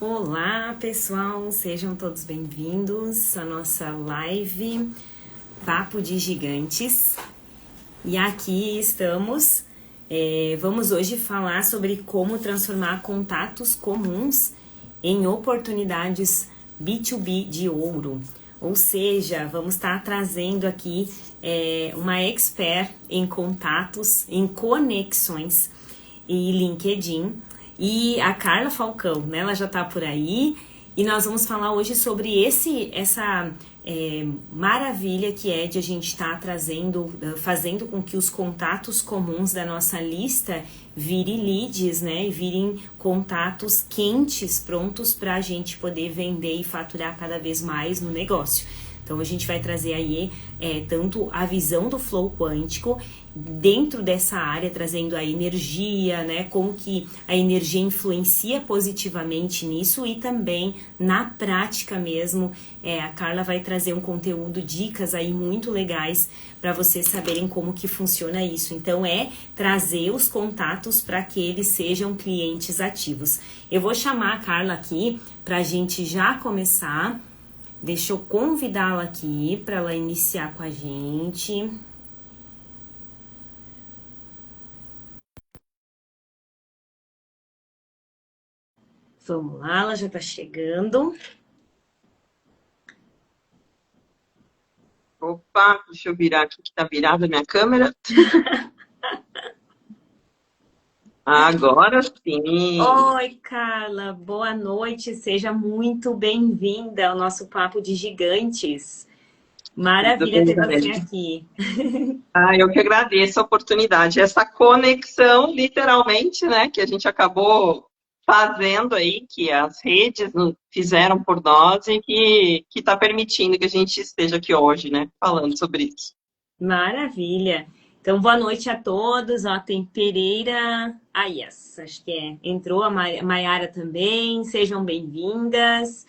Olá, pessoal, sejam todos bem-vindos à nossa live Papo de Gigantes. E aqui estamos. Vamos hoje falar sobre como transformar contatos comuns em oportunidades B2B de ouro. Ou seja, vamos estar trazendo aqui uma expert em contatos, em conexões e LinkedIn. E a Carla Falcão, né? Ela já está por aí. E nós vamos falar hoje sobre essa maravilha que é de a gente estar fazendo com que os contatos comuns da nossa lista virem leads, né? E virem contatos quentes, prontos para a gente poder vender e faturar cada vez mais no negócio. Então a gente vai trazer aí tanto a visão do flow quântico dentro dessa área, trazendo a energia, né? Como que a energia influencia positivamente nisso e também na prática mesmo. A Carla vai trazer um conteúdo, dicas aí muito legais para vocês saberem como que funciona isso. Então trazer os contatos para que eles sejam clientes ativos. Eu vou chamar a Carla aqui para a gente já começar. Deixa eu convidá-la aqui para ela iniciar com a gente. Vamos lá, ela já está chegando. Opa, deixa eu virar aqui que está virada a minha câmera. Agora sim. Oi, Carla, boa noite, seja muito bem-vinda ao nosso Papo de Gigantes. Tudo Maravilha bem, ter você Dani? aqui. Eu que agradeço a oportunidade, essa conexão, literalmente, né, que a gente acabou fazendo aí, que as redes fizeram por nós e que está permitindo que a gente esteja aqui hoje, né, falando sobre isso. Maravilha. Então, boa noite a todos. Ó, tem Pereira. Ah, yes, acho que entrou a Maiara também. Sejam bem-vindas.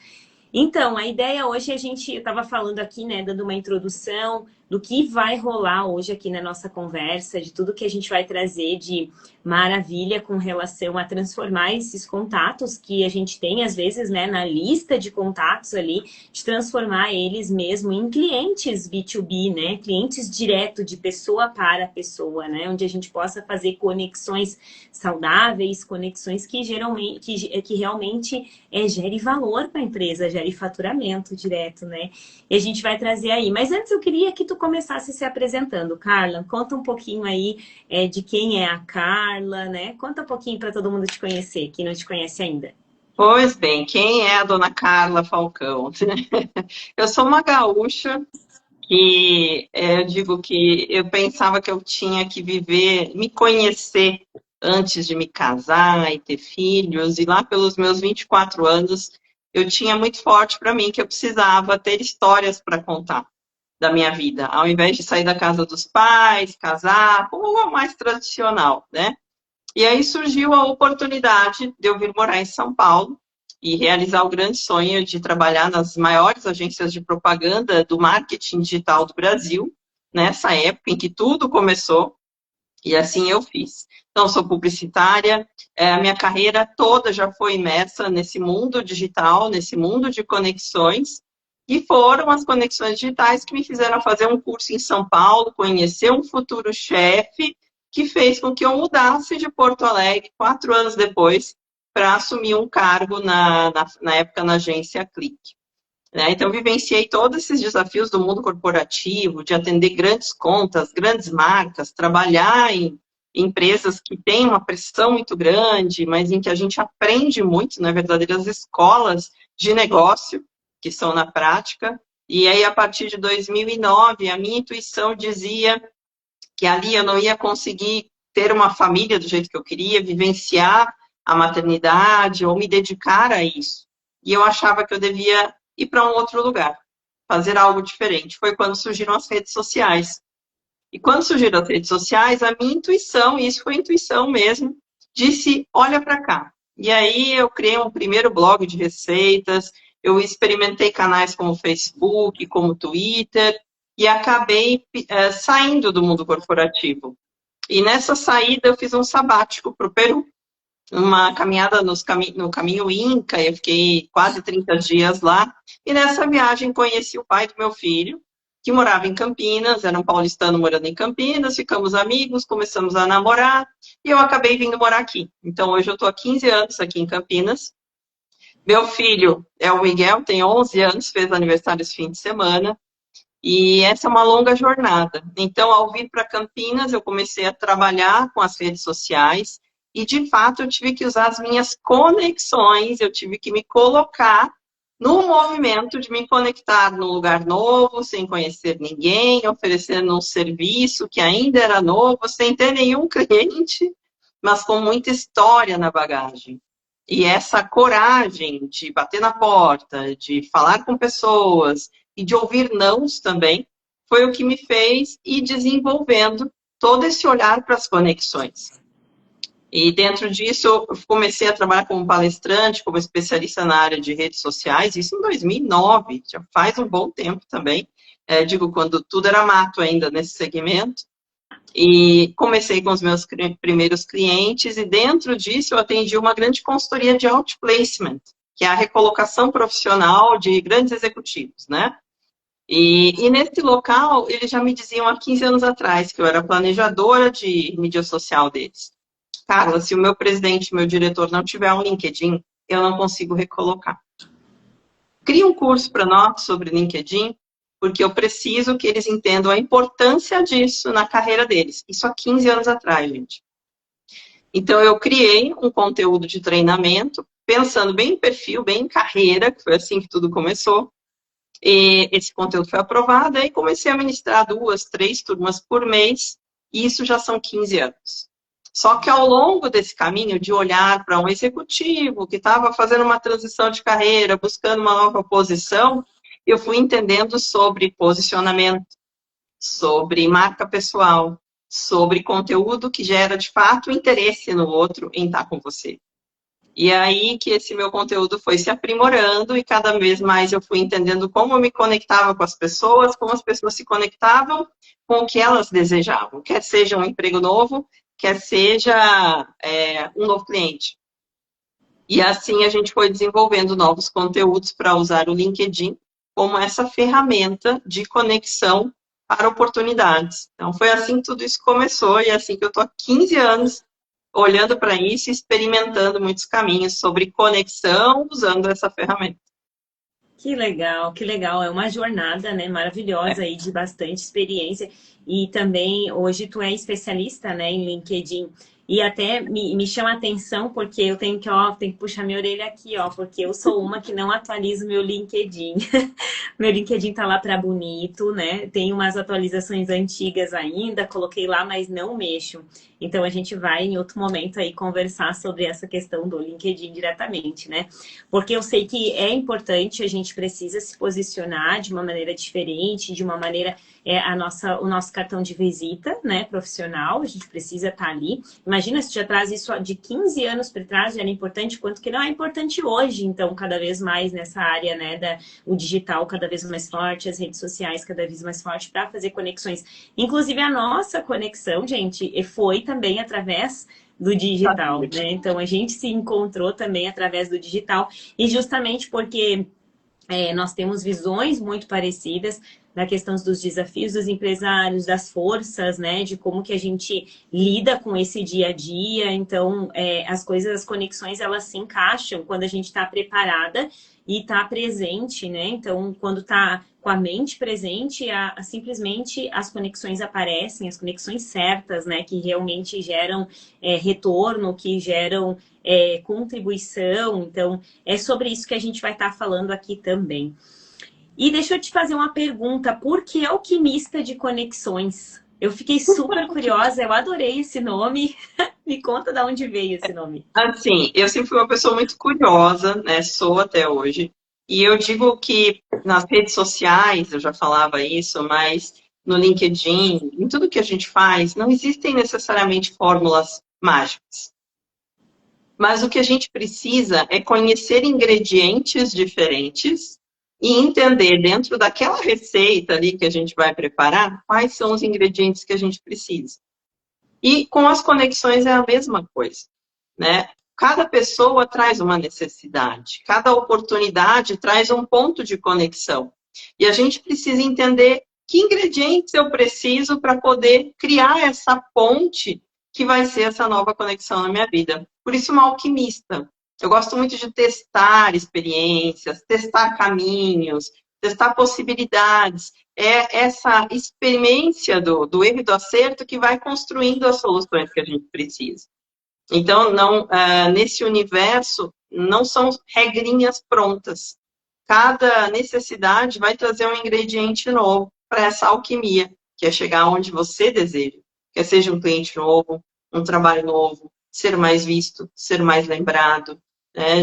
Então, a ideia hoje eu estava falando aqui, né, dando uma introdução do que vai rolar hoje aqui na nossa conversa, de tudo que a gente vai trazer de maravilha com relação a transformar esses contatos que a gente tem, às vezes, né, na lista de contatos ali, de transformar eles mesmo em clientes B2B, né, clientes direto de pessoa para pessoa, né, onde a gente possa fazer conexões saudáveis, conexões que realmente gere valor para a empresa, gere faturamento direto, né? E a gente vai trazer aí. Mas antes eu queria que tu começasse se apresentando, Carla. Conta um pouquinho aí de quem é a Carla, né? Conta um pouquinho para todo mundo te conhecer, que não te conhece ainda. Pois bem, quem é a dona Carla Falcão? Eu sou uma gaúcha que eu digo que eu pensava que eu tinha que viver, me conhecer antes de me casar e ter filhos, e lá pelos meus 24 anos eu tinha muito forte para mim que eu precisava ter histórias para contar da minha vida, ao invés de sair da casa dos pais, casar, como o mais tradicional, né? E aí surgiu a oportunidade de eu vir morar em São Paulo e realizar o grande sonho de trabalhar nas maiores agências de propaganda do marketing digital do Brasil, nessa época em que tudo começou, e assim eu fiz. Então, sou publicitária, a minha carreira toda já foi imersa nesse mundo digital, nesse mundo de conexões, e foram as conexões digitais que me fizeram fazer um curso em São Paulo, conhecer um futuro chefe, que fez com que eu mudasse de Porto Alegre 4 anos depois para assumir um cargo na época na agência Clique. Né? Então, vivenciei todos esses desafios do mundo corporativo, de atender grandes contas, grandes marcas, trabalhar em empresas que têm uma pressão muito grande, mas em que a gente aprende muito, né? Verdadeiras escolas de negócio, que são na prática. E aí, a partir de 2009, a minha intuição dizia que ali eu não ia conseguir ter uma família do jeito que eu queria, vivenciar a maternidade ou me dedicar a isso. E eu achava que eu devia ir para um outro lugar, fazer algo diferente. Foi quando surgiram as redes sociais. E quando surgiram as redes sociais, a minha intuição, e isso foi intuição mesmo, disse, olha para cá. E aí eu criei um primeiro blog de receitas, eu experimentei canais como o Facebook, como o Twitter, e acabei saindo do mundo corporativo. E nessa saída eu fiz um sabático para o Peru. uma caminhada no caminho Inca, eu fiquei quase 30 dias lá, e nessa viagem conheci o pai do meu filho, que morava em Campinas, era um paulistano morando em Campinas, ficamos amigos, começamos a namorar, e eu acabei vindo morar aqui. Então, hoje eu estou há 15 anos aqui em Campinas. Meu filho é o Miguel, tem 11 anos, fez aniversário esse fim de semana, e essa é uma longa jornada. Então, ao vir para Campinas, eu comecei a trabalhar com as redes sociais e, de fato, eu tive que usar as minhas conexões, eu tive que me colocar no movimento de me conectar num lugar novo, sem conhecer ninguém, oferecendo um serviço que ainda era novo, sem ter nenhum cliente, mas com muita história na bagagem. E essa coragem de bater na porta, de falar com pessoas, e de ouvir nãos também, foi o que me fez ir desenvolvendo todo esse olhar para as conexões. E dentro disso, eu comecei a trabalhar como palestrante, como especialista na área de redes sociais, isso em 2009, já faz um bom tempo também, digo, quando tudo era mato ainda nesse segmento. E comecei com os meus primeiros clientes, e dentro disso eu atendi uma grande consultoria de outplacement, que é a recolocação profissional de grandes executivos, né? E nesse local, eles já me diziam há 15 anos atrás que eu era planejadora de mídia social deles. Carla, se o meu presidente, meu diretor não tiver um LinkedIn, eu não consigo recolocar. Cria um curso para nós sobre LinkedIn, porque eu preciso que eles entendam a importância disso na carreira deles. Isso há 15 anos atrás, gente. Então, eu criei um conteúdo de treinamento, pensando bem em perfil, bem em carreira, que foi assim que tudo começou. E esse conteúdo foi aprovado, aí comecei a ministrar 2, 3 turmas por mês, e isso já são 15 anos. Só que ao longo desse caminho de olhar para um executivo que estava fazendo uma transição de carreira, buscando uma nova posição, eu fui entendendo sobre posicionamento, sobre marca pessoal, sobre conteúdo que gera de fato interesse no outro em estar com você. E aí que esse meu conteúdo foi se aprimorando e cada vez mais eu fui entendendo como eu me conectava com as pessoas, como as pessoas se conectavam com o que elas desejavam, quer seja um emprego novo, quer seja um novo cliente. E assim a gente foi desenvolvendo novos conteúdos para usar o LinkedIn como essa ferramenta de conexão para oportunidades. Então foi assim que tudo isso começou e é assim que eu estou há 15 anos olhando para isso e experimentando muitos caminhos sobre conexão usando essa ferramenta. Que legal, que legal. É uma jornada, né, maravilhosa aí de bastante experiência. E também hoje tu é especialista, né, em LinkedIn. E até me chama a atenção porque eu tenho que, ó, tenho que puxar minha orelha aqui, ó, porque eu sou uma que não atualizo meu LinkedIn. Meu LinkedIn tá lá para bonito, né? Tem umas atualizações antigas ainda, coloquei lá, mas não mexo. Então a gente vai em outro momento aí conversar sobre essa questão do LinkedIn diretamente, né? Porque eu sei que é importante, a gente precisa se posicionar de uma maneira diferente, de uma maneira o nosso cartão de visita, né, profissional, a gente precisa estar ali. Imagina se já traz isso de 15 anos para trás, já era importante, quanto que não é importante hoje, então, cada vez mais nessa área, né, o digital cada vez mais forte, as redes sociais cada vez mais forte para fazer conexões. Inclusive, a nossa conexão, gente, foi também através do digital, né? Então, a gente se encontrou também através do digital e justamente porque nós temos visões muito parecidas na questão dos desafios dos empresários, das forças, né, de como que a gente lida com esse dia a dia. Então, as coisas, as conexões, elas se encaixam quando a gente está preparada e está presente, né? Então, quando está com a mente presente, simplesmente as conexões aparecem, as conexões certas, né, que realmente geram retorno, que geram contribuição. Então, é sobre isso que a gente vai estar falando aqui também. E deixa eu te fazer uma pergunta, por que alquimista de conexões? Eu fiquei super curiosa, eu adorei esse nome. Me conta de onde veio esse nome. Assim, eu sempre fui uma pessoa muito curiosa, né? Sou até hoje. E eu digo que nas redes sociais, eu já falava isso, mas no LinkedIn, em tudo que a gente faz, não existem necessariamente fórmulas mágicas. Mas o que a gente precisa é conhecer ingredientes diferentes e entender dentro daquela receita ali que a gente vai preparar, quais são os ingredientes que a gente precisa. E com as conexões é a mesma coisa, né? cada pessoa traz uma necessidade, cada oportunidade traz um ponto de conexão. E a gente precisa entender que ingredientes eu preciso para poder criar essa ponte que vai ser essa nova conexão na minha vida. Por isso, uma alquimista. Eu gosto muito de testar experiências, testar caminhos, testar possibilidades. É essa experiência do erro e do acerto que vai construindo as soluções que a gente precisa. Então, não, nesse universo, não são regrinhas prontas. Cada necessidade vai trazer um ingrediente novo para essa alquimia, que é chegar onde você deseja. Quer seja um cliente novo, um trabalho novo, ser mais visto, ser mais lembrado,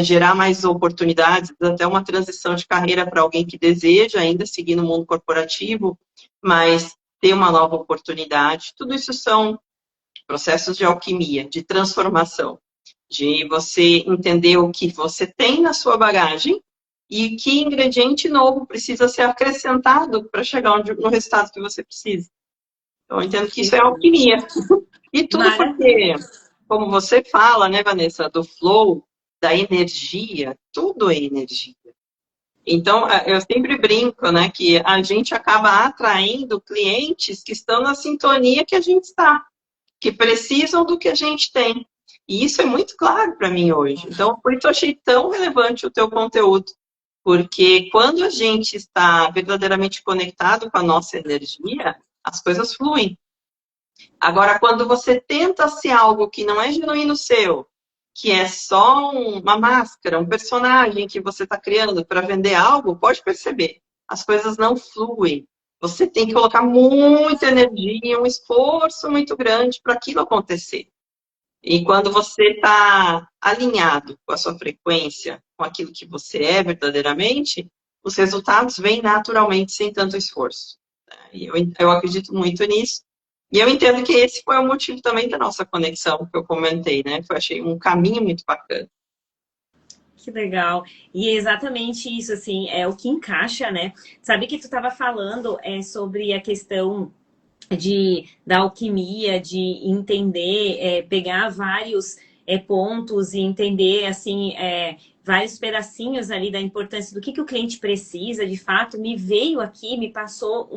gerar mais oportunidades, até uma transição de carreira para alguém que deseja ainda seguir no mundo corporativo, mas ter uma nova oportunidade. Tudo isso são processos de alquimia, de transformação, de você entender o que você tem na sua bagagem e que ingrediente novo precisa ser acrescentado para chegar no resultado que você precisa. Então, eu entendo que isso é alquimia. E tudo porque, como você fala, né, Vanessa, do flow, da energia, tudo é energia. Então, eu sempre brinco, né, que a gente acaba atraindo clientes que estão na sintonia que a gente está, que precisam do que a gente tem. E isso é muito claro para mim hoje. Então, por isso eu achei tão relevante o teu conteúdo. Porque quando a gente está verdadeiramente conectado com a nossa energia, as coisas fluem. Agora, quando você tenta ser algo que não é genuíno seu, que é só uma máscara, um personagem que você está criando para vender algo, pode perceber, as coisas não fluem. Você tem que colocar muita energia, um esforço muito grande para aquilo acontecer. E quando você está alinhado com a sua frequência, com aquilo que você é verdadeiramente, os resultados vêm naturalmente, sem tanto esforço. E eu acredito muito nisso. E eu entendo que esse foi o motivo também da nossa conexão, que eu comentei, né? Eu achei um caminho muito bacana. Que legal. E é exatamente isso, assim, é o que encaixa, né? Sabe que tu estava falando sobre a questão da alquimia, de entender, pegar vários pontos e entender, assim, vários pedacinhos ali da importância do que o cliente precisa, de fato, me veio aqui, me passou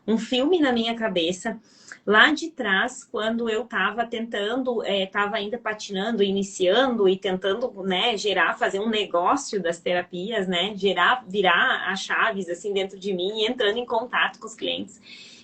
um filme na minha cabeça, lá de trás, quando eu estava tentando, estava ainda patinando, iniciando e tentando, né, fazer um negócio das terapias, né, virar as chaves, assim, dentro de mim e entrando em contato com os clientes.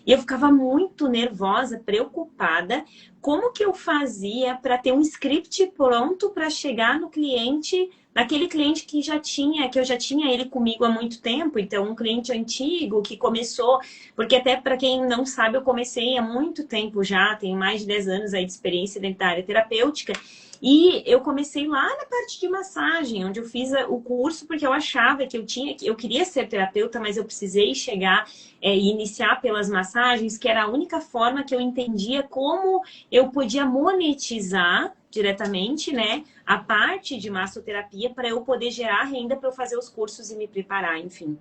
E eu ficava muito nervosa, preocupada. Como que eu fazia para ter um script pronto para chegar no cliente, naquele cliente que eu já tinha ele comigo há muito tempo, então um cliente antigo que começou, porque até para quem não sabe, eu comecei há muito tempo já, tenho mais de 10 anos aí de experiência dentro da área terapêutica. E eu comecei lá na parte de massagem, onde eu fiz o curso, porque eu achava que eu queria ser terapeuta, mas eu precisei chegar e iniciar pelas massagens, que era a única forma que eu entendia como eu podia monetizar diretamente, né, a parte de massoterapia para eu poder gerar renda para eu fazer os cursos e me preparar, enfim.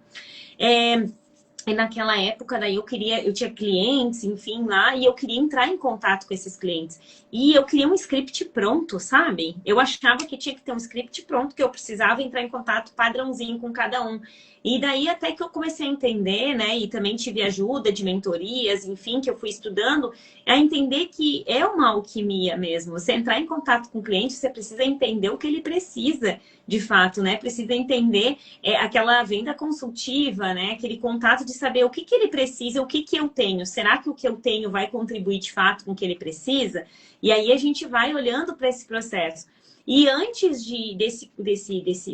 E naquela época, daí eu tinha clientes, enfim, lá, e eu queria entrar em contato com esses clientes. E eu queria um script pronto, sabe? Eu achava que tinha que ter um script pronto, que eu precisava entrar em contato padrãozinho com cada um. E daí até que eu comecei a entender, né? E também tive ajuda de mentorias, enfim, que eu fui estudando, a entender que é uma alquimia mesmo. Você entrar em contato com o cliente, você precisa entender o que ele precisa, de fato, né? Precisa entender aquela venda consultiva, né? Aquele contato de saber o que ele precisa, o que eu tenho. Será que o que eu tenho vai contribuir de fato com o que ele precisa? E aí a gente vai olhando para esse processo. E antes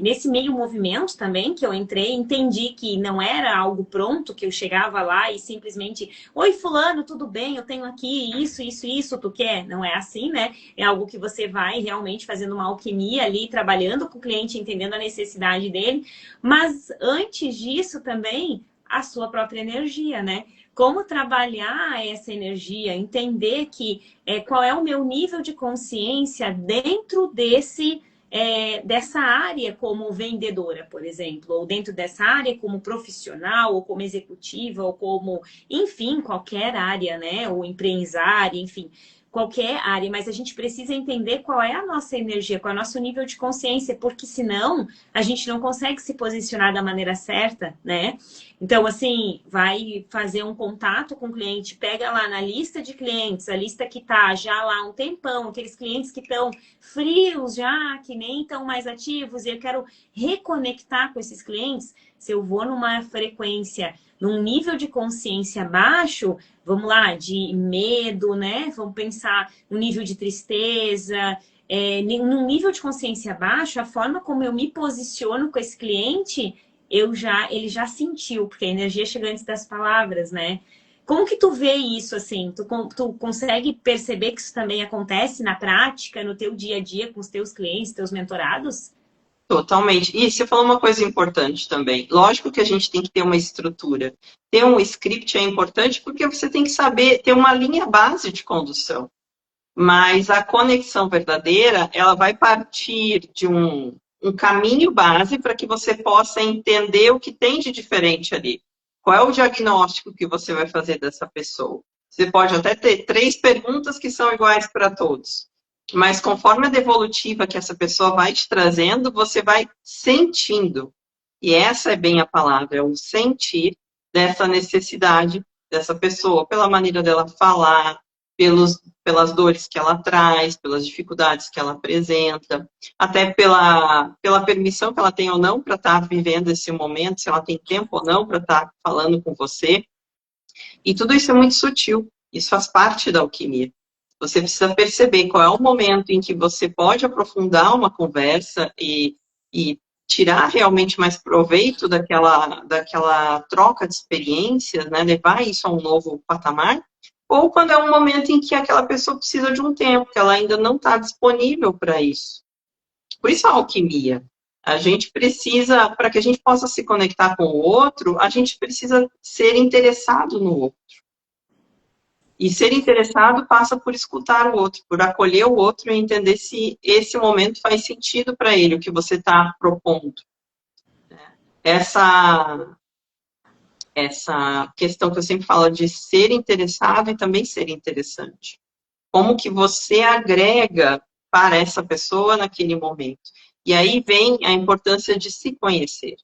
nesse meio movimento também que eu entrei, entendi que não era algo pronto, que eu chegava lá e simplesmente, oi fulano, tudo bem? Eu tenho aqui isso, tu quer? Não é assim, né? É algo que você vai realmente fazendo uma alquimia ali, trabalhando com o cliente, entendendo a necessidade dele. Mas antes disso também, a sua própria energia, né? Como trabalhar essa energia, entender qual é o meu nível de consciência dentro dessa área como vendedora, por exemplo, ou dentro dessa área como profissional, ou como executiva, ou como, enfim, qualquer área, né? Ou empresária, enfim. qualquer área, mas a gente precisa entender qual é a nossa energia, qual é o nosso nível de consciência, porque senão a gente não consegue se posicionar da maneira certa, né? Então, assim, vai fazer um contato com o cliente, pega lá na lista de clientes, a lista que tá já lá há um tempão, aqueles clientes que estão frios já, que nem estão mais ativos, e eu quero reconectar com esses clientes. Se eu vou numa frequência, num nível de consciência baixo, vamos lá, de medo, né? Vamos pensar no nível de tristeza, num nível de consciência baixo, a forma como eu me posiciono com esse cliente, ele já sentiu, porque a energia chega antes das palavras, né? Como que tu vê isso, assim? Tu consegue perceber que isso também acontece na prática, no teu dia a dia, com os teus clientes, teus mentorados? Totalmente. E você falou uma coisa importante também. Lógico que a gente tem que ter uma estrutura. Ter um script é importante porque você tem que saber ter uma linha base de condução. Mas a conexão verdadeira, ela vai partir de um caminho base para que você possa entender o que tem de diferente ali. Qual é o diagnóstico que você vai fazer dessa pessoa? Você pode até ter 3 perguntas que são iguais para todos. Mas conforme a devolutiva que essa pessoa vai te trazendo, você vai sentindo. E essa é bem a palavra, é o sentir dessa necessidade dessa pessoa, pela maneira dela falar, pelas dores que ela traz, pelas dificuldades que ela apresenta, até pela permissão que ela tem ou não para estar vivendo esse momento, se ela tem tempo ou não para estar falando com você. E tudo isso é muito sutil, isso faz parte da alquimia. Você precisa perceber qual é o momento em que você pode aprofundar uma conversa e tirar realmente mais proveito daquela troca de experiências, né? Levar isso a um novo patamar, ou quando é um momento em que aquela pessoa precisa de um tempo, que ela ainda não está disponível para isso. Por isso a alquimia. A gente precisa, para que a gente possa se conectar com o outro, a gente precisa ser interessado no outro. E ser interessado passa por escutar o outro, por acolher o outro e entender se esse momento faz sentido para ele, o que você está propondo. Essa questão que eu sempre falo de ser interessado e também ser interessante. Como que você agrega para essa pessoa naquele momento. E aí vem a importância de se conhecer.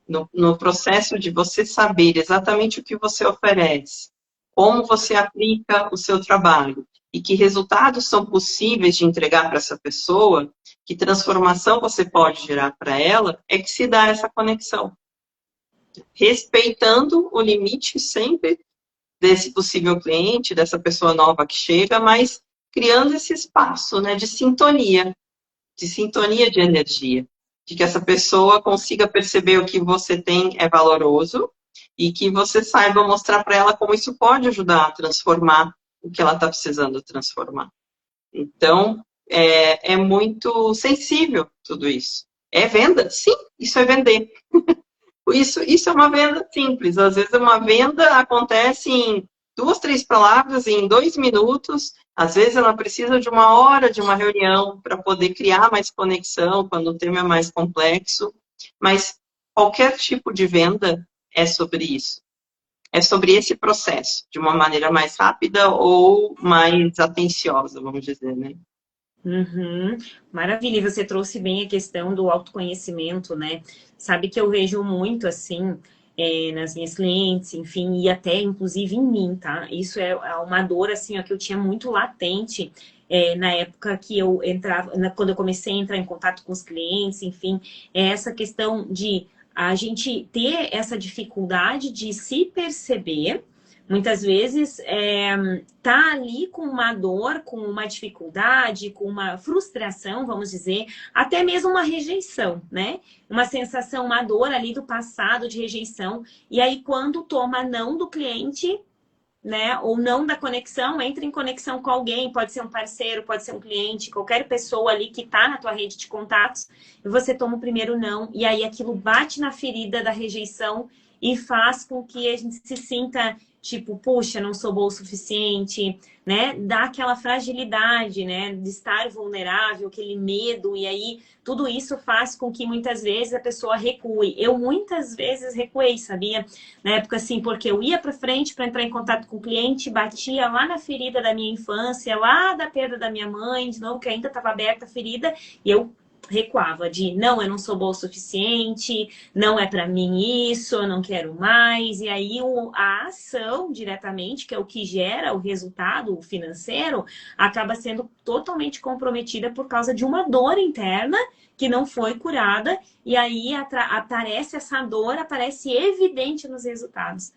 No processo de você saber exatamente o que você oferece, como você aplica o seu trabalho e que resultados são possíveis de entregar para essa pessoa, que transformação você pode gerar para ela, é que se dá essa conexão. Respeitando o limite sempre desse possível cliente, dessa pessoa nova que chega, mas criando esse espaço, né, de sintonia de energia, de que essa pessoa consiga perceber o que você tem é valoroso e que você saiba mostrar para ela como isso pode ajudar a transformar o que ela está precisando transformar. Então, é muito sensível tudo isso. É venda? Sim, isso é vender. Isso é uma venda simples. Às vezes uma venda acontece em 2, 3 palavras, em 2 minutos. Às vezes ela precisa de 1 hora de uma reunião para poder criar mais conexão, quando o tema é mais complexo. Mas qualquer tipo de venda é sobre isso. É sobre esse processo, de uma maneira mais rápida ou mais atenciosa, vamos dizer, né? Uhum. Maravilha, e você trouxe bem a questão do autoconhecimento, né? Sabe que eu vejo muito assim, nas minhas clientes, enfim, e até inclusive em mim, tá? Isso é uma dor assim, ó, que eu tinha muito latente, na época que eu entrava, quando eu comecei a entrar em contato com os clientes, enfim, é essa questão de a gente ter essa dificuldade de se perceber. Muitas vezes tá ali com uma dor, com uma dificuldade, com uma frustração, vamos dizer, até mesmo uma rejeição, né? Uma sensação, uma dor ali do passado de rejeição. E aí, quando toma não do cliente, né? Ou não da conexão, entra em conexão com alguém, pode ser um parceiro, pode ser um cliente, qualquer pessoa ali que tá na tua rede de contatos, e você toma o primeiro não, e aí aquilo bate na ferida da rejeição e faz com que a gente se sinta tipo, puxa, não sou boa o suficiente, né? Dá aquela fragilidade, né? De estar vulnerável, aquele medo, e aí tudo isso faz com que muitas vezes a pessoa recue. Eu muitas vezes recuei, sabia? Na época, assim, porque eu ia para frente para entrar em contato com o cliente, batia lá na ferida da minha infância, lá da perda da minha mãe, de novo, que ainda estava aberta a ferida, e eu recuava de não, eu não sou boa o suficiente, não é para mim isso, eu não quero mais. E aí a ação diretamente, que é o que gera o resultado financeiro, acaba sendo totalmente comprometida por causa de uma dor interna que não foi curada, e aí aparece essa dor, aparece evidente nos resultados.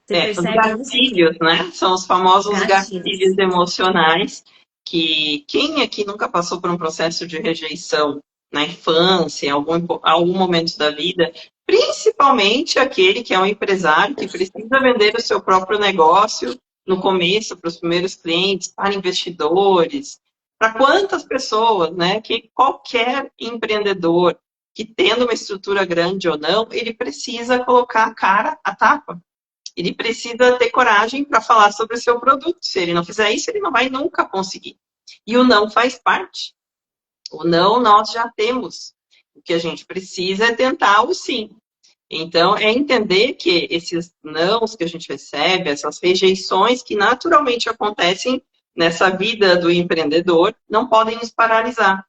Você Os percebe isso? gatilhos, né? São os famosos Gatilhos. gatilhos emocionais que quem aqui nunca passou por um processo de rejeição na infância, em algum momento da vida, principalmente aquele que é um empresário que precisa vender o seu próprio negócio no começo para os primeiros clientes, para investidores, para quantas pessoas, né? Que qualquer empreendedor que tendo uma estrutura grande ou não, ele precisa colocar a cara a tapa. Ele precisa ter coragem para falar sobre o seu produto. Se ele não fizer isso, ele não vai nunca conseguir. E o não faz parte. O não nós já temos. O que a gente precisa é tentar o sim. Então, é entender que esses nãos que a gente recebe, essas rejeições que naturalmente acontecem nessa vida do empreendedor, não podem nos paralisar.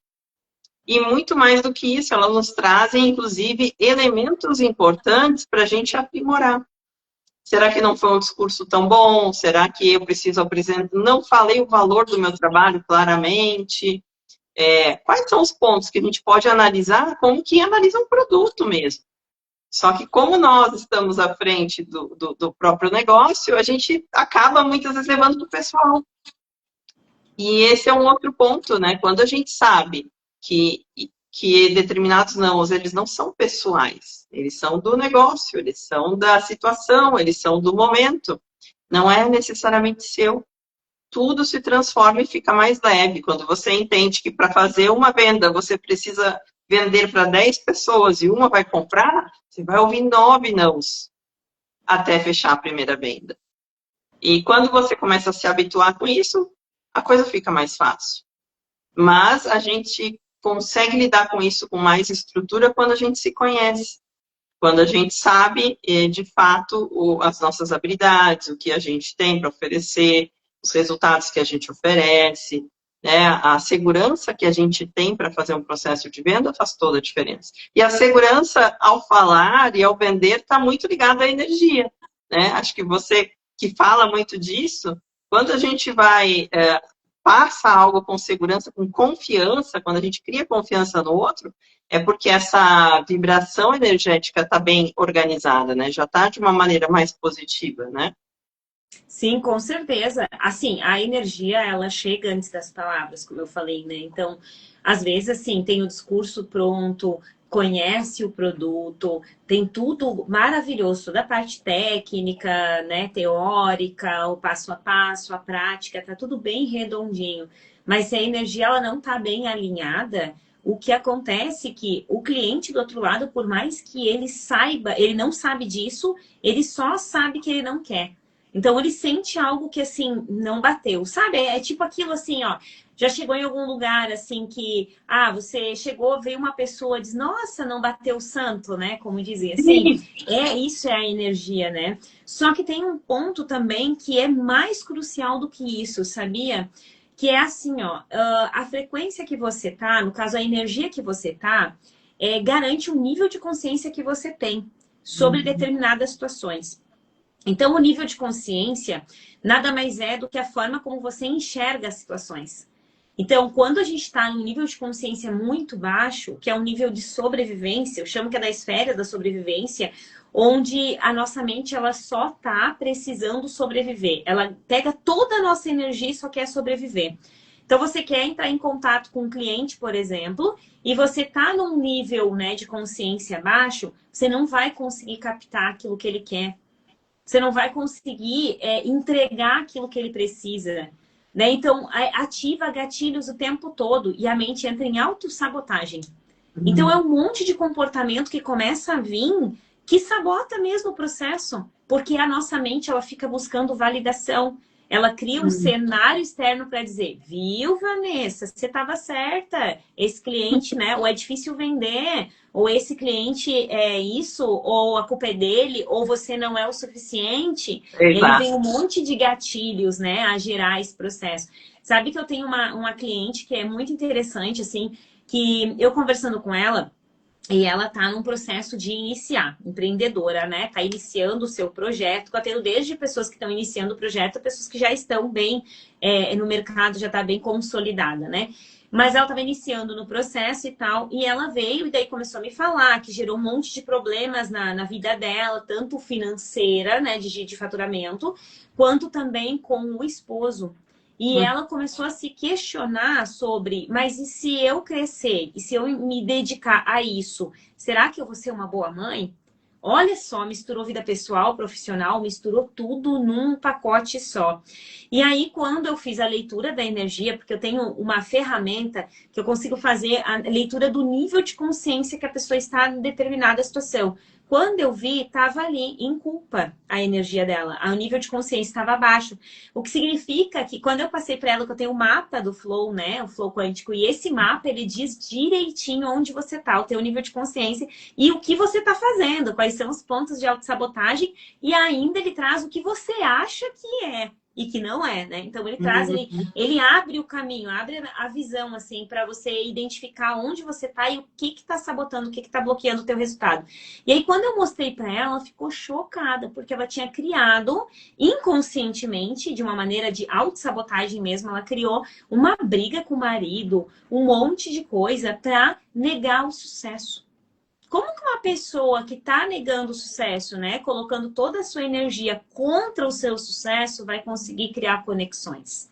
E muito mais do que isso, elas nos trazem, inclusive, elementos importantes para a gente aprimorar. Será que não foi um discurso tão bom? Será que eu preciso apresentar? Não falei o valor do meu trabalho claramente? Quais são os pontos que a gente pode analisar como quem analisa um produto mesmo? Só que como nós estamos à frente do próprio negócio, a gente acaba muitas vezes levando para o pessoal. E esse é um outro ponto, né? Quando a gente sabe que determinados nãos, eles não são pessoais, eles são do negócio, eles são da situação, eles são do momento, não é necessariamente seu. Tudo se transforma e fica mais leve. Quando você entende que para fazer uma venda, você precisa vender para 10 pessoas e uma vai comprar, você vai ouvir 9 nãos até fechar a primeira venda. E quando você começa a se habituar com isso, a coisa fica mais fácil. Mas a gente consegue lidar com isso com mais estrutura quando a gente se conhece. Quando a gente sabe, de fato, as nossas habilidades, o que a gente tem para oferecer, os resultados que a gente oferece, né? A segurança que a gente tem para fazer um processo de venda faz toda a diferença. E a segurança ao falar e ao vender está muito ligada à energia, né? Acho que você que fala muito disso, quando a gente passa algo com segurança, com confiança, quando a gente cria confiança no outro, é porque essa vibração energética está bem organizada, né? Já está de uma maneira mais positiva, né? Sim, com certeza. Assim, a energia, ela chega antes das palavras, como eu falei, né? Então, às vezes, assim, tem o discurso pronto, conhece o produto, tem tudo maravilhoso, da parte técnica, né, teórica, o passo a passo, a prática, tá tudo bem redondinho. Mas se a energia ela não tá bem alinhada, o que acontece é que o cliente do outro lado, por mais que ele saiba, ele não sabe disso, ele só sabe que ele não quer. Então ele sente algo que assim não bateu, sabe? É tipo aquilo assim, ó. Já chegou em algum lugar assim que, você chegou, veio uma pessoa, diz, nossa, não bateu o santo, né? Como dizia assim. Isso é a energia, né? Só que tem um ponto também que é mais crucial do que isso, sabia? Que é assim, ó, a frequência que você tá, no caso a energia que você tá, garante o nível de consciência que você tem sobre determinadas situações. Então, o nível de consciência nada mais é do que a forma como você enxerga as situações. Então, quando a gente está em um nível de consciência muito baixo, que é um nível de sobrevivência, eu chamo que é da esfera da sobrevivência, onde a nossa mente ela só está precisando sobreviver. Ela pega toda a nossa energia e só quer sobreviver. Então, você quer entrar em contato com um cliente, por exemplo, e você está num nível, né, de consciência baixo, você não vai conseguir captar aquilo que ele quer. Você não vai conseguir entregar aquilo que ele precisa. Né? Então, ativa gatilhos o tempo todo e a mente entra em autossabotagem. Então, é um monte de comportamento que começa a vir que sabota mesmo o processo. Porque a nossa mente, ela fica buscando validação. Ela cria um cenário externo para dizer, viu, Vanessa, você estava certa. Esse cliente, né? Ou é difícil vender, ou esse cliente é isso, ou a culpa é dele, ou você não é o suficiente. E aí vem Exato. um monte de gatilhos, né, a gerar esse processo. Sabe que eu tenho uma cliente que é muito interessante, assim, que eu conversando com ela, e ela está num processo de iniciar, empreendedora, né? Está iniciando o seu projeto, está tendo desde pessoas que estão iniciando o projeto, a pessoas que já estão bem no mercado, já está bem consolidada, né? Mas ela estava iniciando no processo e tal, e ela veio e daí começou a me falar que gerou um monte de problemas na vida dela, tanto financeira, né, de faturamento, quanto também com o esposo. E ela começou a se questionar sobre, mas e se eu crescer? E se eu me dedicar a isso? Será que eu vou ser uma boa mãe? Olha só, misturou vida pessoal, profissional, misturou tudo num pacote só. E aí, quando eu fiz a leitura da energia, porque eu tenho uma ferramenta que eu consigo fazer a leitura do nível de consciência que a pessoa está em determinada situação. Quando eu vi, estava ali em culpa a energia dela, o nível de consciência estava baixo. O que significa que quando eu passei para ela que eu tenho o mapa do flow, né, o flow quântico, e esse mapa ele diz direitinho onde você tá, o teu nível de consciência e o que você está fazendo, quais são os pontos de autossabotagem, e ainda ele traz o que você acha que é e que não é, né? Então ele traz, ele abre o caminho, abre a visão, assim, para você identificar onde você tá e o que tá sabotando, o que tá bloqueando o teu resultado. E aí, quando eu mostrei para ela, ela ficou chocada, porque ela tinha criado inconscientemente, de uma maneira de autossabotagem mesmo, ela criou uma briga com o marido, um monte de coisa para negar o sucesso. Como que uma pessoa que está negando o sucesso, né, colocando toda a sua energia contra o seu sucesso, vai conseguir criar conexões?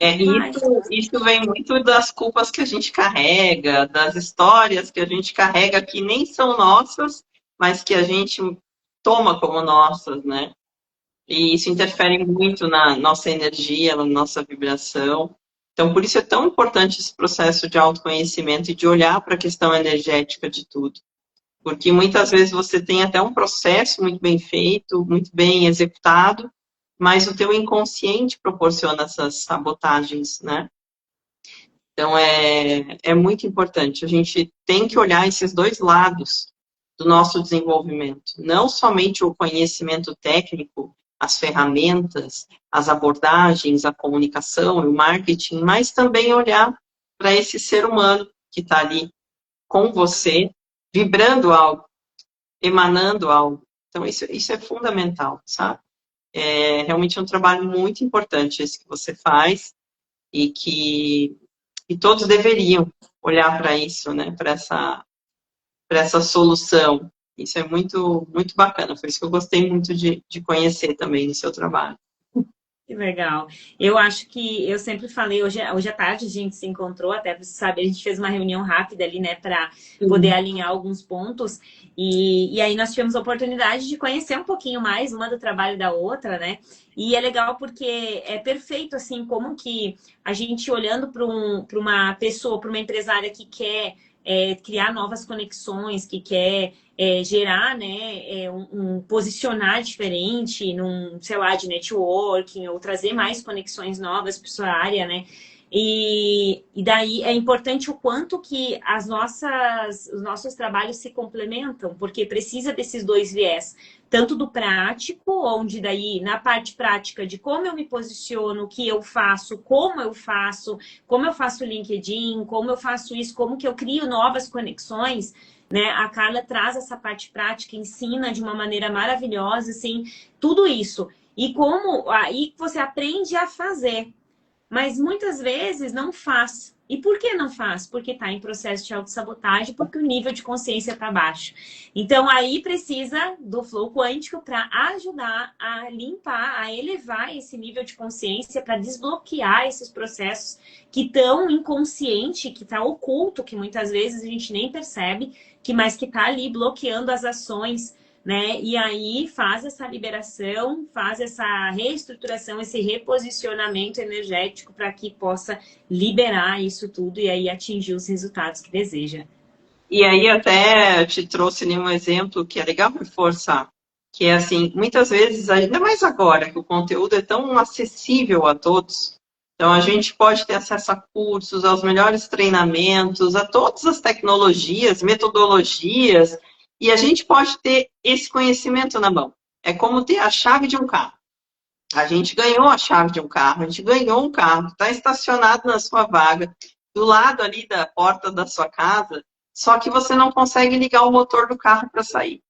Vai. Isso vem muito das culpas que a gente carrega, das histórias que a gente carrega que nem são nossas, mas que a gente toma como nossas, né? E isso interfere muito na nossa energia, na nossa vibração. Então, por isso é tão importante esse processo de autoconhecimento e de olhar para a questão energética de tudo. Porque muitas vezes você tem até um processo muito bem feito, muito bem executado, mas o teu inconsciente proporciona essas sabotagens, né? Então, é muito importante. A gente tem que olhar esses dois lados do nosso desenvolvimento. Não somente o conhecimento técnico, as ferramentas, as abordagens, a comunicação, o marketing, mas também olhar para esse ser humano que está ali com você, vibrando algo, emanando algo. Então, isso é fundamental, sabe? É realmente um trabalho muito importante esse que você faz e que todos deveriam olhar para isso, né? Para essa solução. Isso é muito, muito bacana. Foi isso que eu gostei muito de conhecer também no seu trabalho. Que legal. Eu acho que eu sempre falei, hoje à tarde a gente se encontrou, até para você saber, a gente fez uma reunião rápida ali, né, para poder alinhar alguns pontos. E aí nós tivemos a oportunidade de conhecer um pouquinho mais uma do trabalho da outra, né? E é legal porque é perfeito, assim, como que a gente olhando para uma pessoa, para uma empresária que quer criar novas conexões, que quer gerar, né, posicionar diferente num, sei lá, de networking ou trazer mais conexões novas para sua área, né? E daí é importante o quanto que os nossos trabalhos se complementam, porque precisa desses dois viés, tanto do prático, onde daí na parte prática de como eu me posiciono, o que eu faço, como eu faço o LinkedIn, como eu faço isso, como que eu crio novas conexões, né? A Carla traz essa parte prática, ensina de uma maneira maravilhosa, assim, tudo isso. E como aí você aprende a fazer, mas muitas vezes não faz. E por que não faz? Porque está em processo de autossabotagem, porque o nível de consciência está baixo. Então, aí precisa do flow quântico para ajudar a limpar, a elevar esse nível de consciência, para desbloquear esses processos que estão inconsciente, que está oculto, que muitas vezes a gente nem percebe, mas que está ali bloqueando as ações, né? E aí faz essa liberação, faz essa reestruturação, esse reposicionamento energético para que possa liberar isso tudo e aí atingir os resultados que deseja. E aí até te trouxe um exemplo que é legal reforçar. que é assim, muitas vezes, ainda mais agora, que o conteúdo é tão acessível a todos, então a gente pode ter acesso a cursos, aos melhores treinamentos, a todas as tecnologias, metodologias, e a gente pode ter esse conhecimento na mão. É como ter a chave de um carro. A gente ganhou a chave de um carro, a gente ganhou um carro, está estacionado na sua vaga, do lado ali da porta da sua casa, só que você não consegue ligar o motor do carro para sair.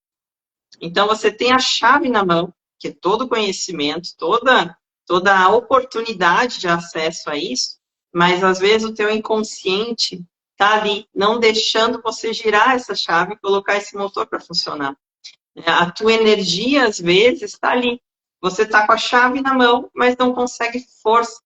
Então, você tem a chave na mão, que é todo o conhecimento, toda a oportunidade de acesso a isso, mas às vezes o teu inconsciente está ali, não deixando você girar essa chave e colocar esse motor para funcionar. A tua energia, às vezes, está ali. Você está com a chave na mão, mas não consegue força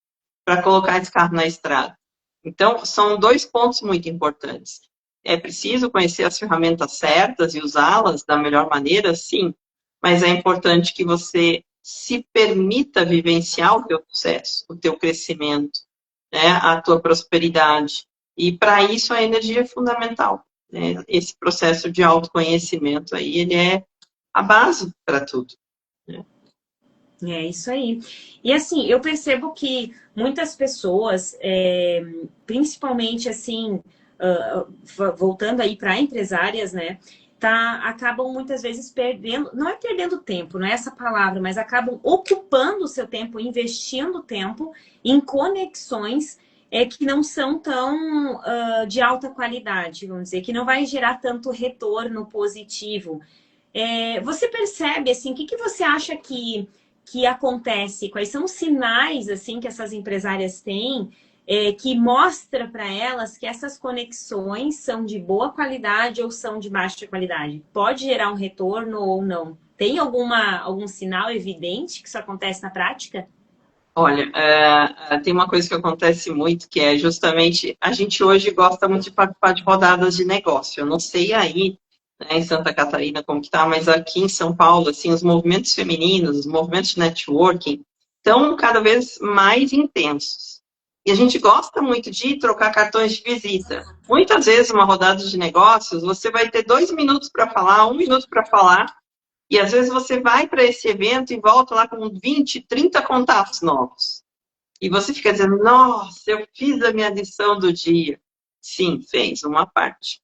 para colocar esse carro na estrada. Então, são dois pontos muito importantes. É preciso conhecer as ferramentas certas e usá-las da melhor maneira, sim, mas é importante que você se permita vivenciar o teu sucesso, o teu crescimento, né, a tua prosperidade. E para isso a energia é fundamental. Né? Esse processo de autoconhecimento aí, ele é a base para tudo. Né? É isso aí. E assim, eu percebo que muitas pessoas, principalmente assim, voltando aí para empresárias, né, acabam muitas vezes perdendo, não é perdendo tempo, não é essa palavra, mas acabam ocupando o seu tempo, investindo tempo em conexões que não são tão de alta qualidade, vamos dizer, que não vai gerar tanto retorno positivo. Você percebe, assim, o que você acha que acontece? Quais são os sinais, assim, que essas empresárias têm que mostra para elas que essas conexões são de boa qualidade ou são de baixa qualidade? Pode gerar um retorno ou não? Tem algum sinal evidente que isso acontece na prática? Olha, tem uma coisa que acontece muito, que é justamente, a gente hoje gosta muito de participar de rodadas de negócio. Eu não sei aí, né, em Santa Catarina como que tá, mas aqui em São Paulo, assim, os movimentos femininos, os movimentos de networking, estão cada vez mais intensos. E a gente gosta muito de trocar cartões de visita. Muitas vezes, uma rodada de negócios, você vai ter 2 minutos para falar, 1 minuto para falar, e às vezes você vai para esse evento e volta lá com 20, 30 contatos novos. E você fica dizendo, nossa, eu fiz a minha lição do dia. Sim, fez uma parte.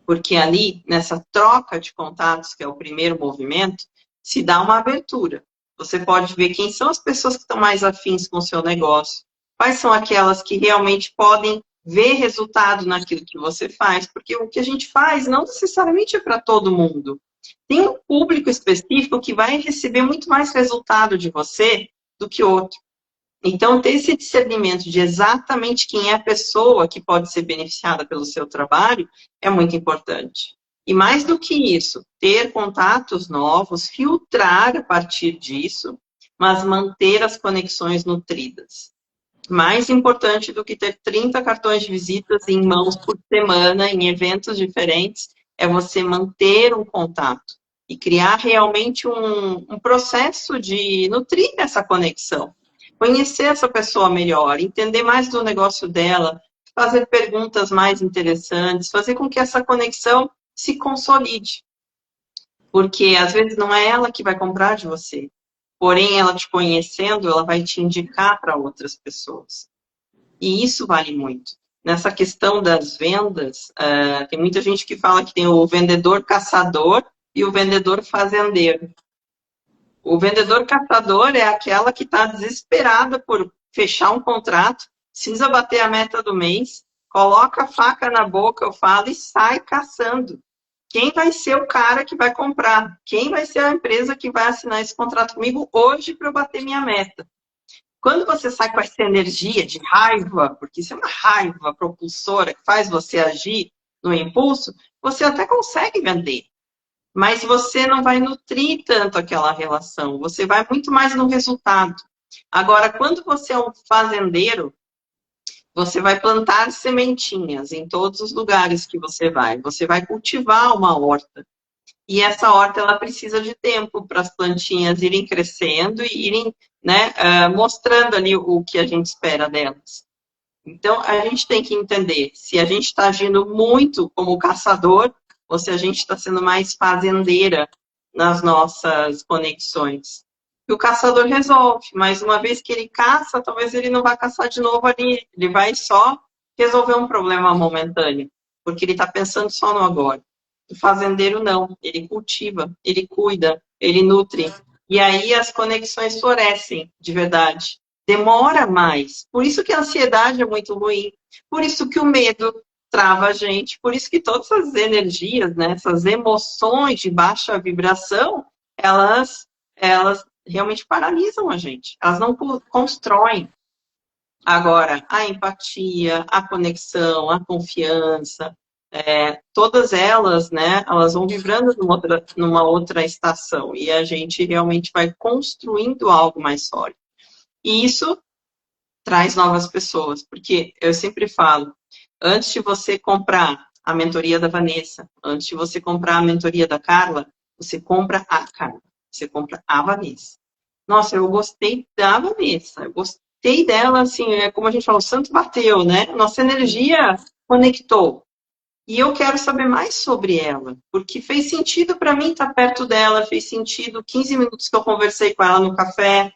Porque ali, nessa troca de contatos, que é o primeiro movimento, se dá uma abertura. Você pode ver quem são as pessoas que estão mais afins com o seu negócio, quais são aquelas que realmente podem ver resultado naquilo que você faz, porque o que a gente faz não necessariamente é para todo mundo. Tem um público específico que vai receber muito mais resultado de você do que outro. Então, ter esse discernimento de exatamente quem é a pessoa que pode ser beneficiada pelo seu trabalho é muito importante. E mais do que isso, ter contatos novos, filtrar a partir disso, mas manter as conexões nutridas. Mais importante do que ter 30 cartões de visitas em mãos por semana, em eventos diferentes, é você manter um contato e criar realmente um processo de nutrir essa conexão. Conhecer essa pessoa melhor, entender mais do negócio dela, fazer perguntas mais interessantes, fazer com que essa conexão se consolide. Porque às vezes não é ela que vai comprar de você, porém ela te conhecendo, ela vai te indicar para outras pessoas. E isso vale muito. Nessa questão das vendas, tem muita gente que fala que tem o vendedor caçador e o vendedor fazendeiro. O vendedor caçador é aquela que está desesperada por fechar um contrato, precisa bater a meta do mês, coloca a faca na boca, eu falo, e sai caçando. Quem vai ser o cara que vai comprar? Quem vai ser a empresa que vai assinar esse contrato comigo hoje para eu bater minha meta? Quando você sai com essa energia de raiva, porque isso é uma raiva propulsora que faz você agir no impulso, você até consegue vender. Mas você não vai nutrir tanto aquela relação, você vai muito mais no resultado. Agora, quando você é um fazendeiro, você vai plantar sementinhas em todos os lugares que você vai cultivar uma horta. E essa horta, ela precisa de tempo para as plantinhas irem crescendo e irem, né, mostrando ali o que a gente espera delas. Então, a gente tem que entender se a gente está agindo muito como caçador ou se a gente está sendo mais fazendeira nas nossas conexões. E o caçador resolve, mas uma vez que ele caça, talvez ele não vá caçar de novo ali, ele vai só resolver um problema momentâneo, porque ele está pensando só no agora. O fazendeiro não, ele cultiva, ele cuida, ele nutre, e aí as conexões florescem de verdade. Demora mais, por isso que a ansiedade é muito ruim, por isso que o medo trava a gente, por isso que todas as energias, né, essas emoções de baixa vibração, elas realmente paralisam a gente. Elas não constroem. Agora, a empatia, a conexão, a confiança, todas elas, né, elas vão vibrando numa outra estação e a gente realmente vai construindo algo mais sólido. E isso traz novas pessoas, porque eu sempre falo, antes de você comprar a mentoria da Vanessa, antes de você comprar a mentoria da Carla, você compra a Carla, você compra a Vanessa. Nossa, eu gostei da Vanessa, eu gostei dela, assim, como a gente fala, o santo bateu, né? Nossa energia conectou. E eu quero saber mais sobre ela, porque fez sentido para mim estar perto dela, fez sentido 15 minutos que eu conversei com ela no café,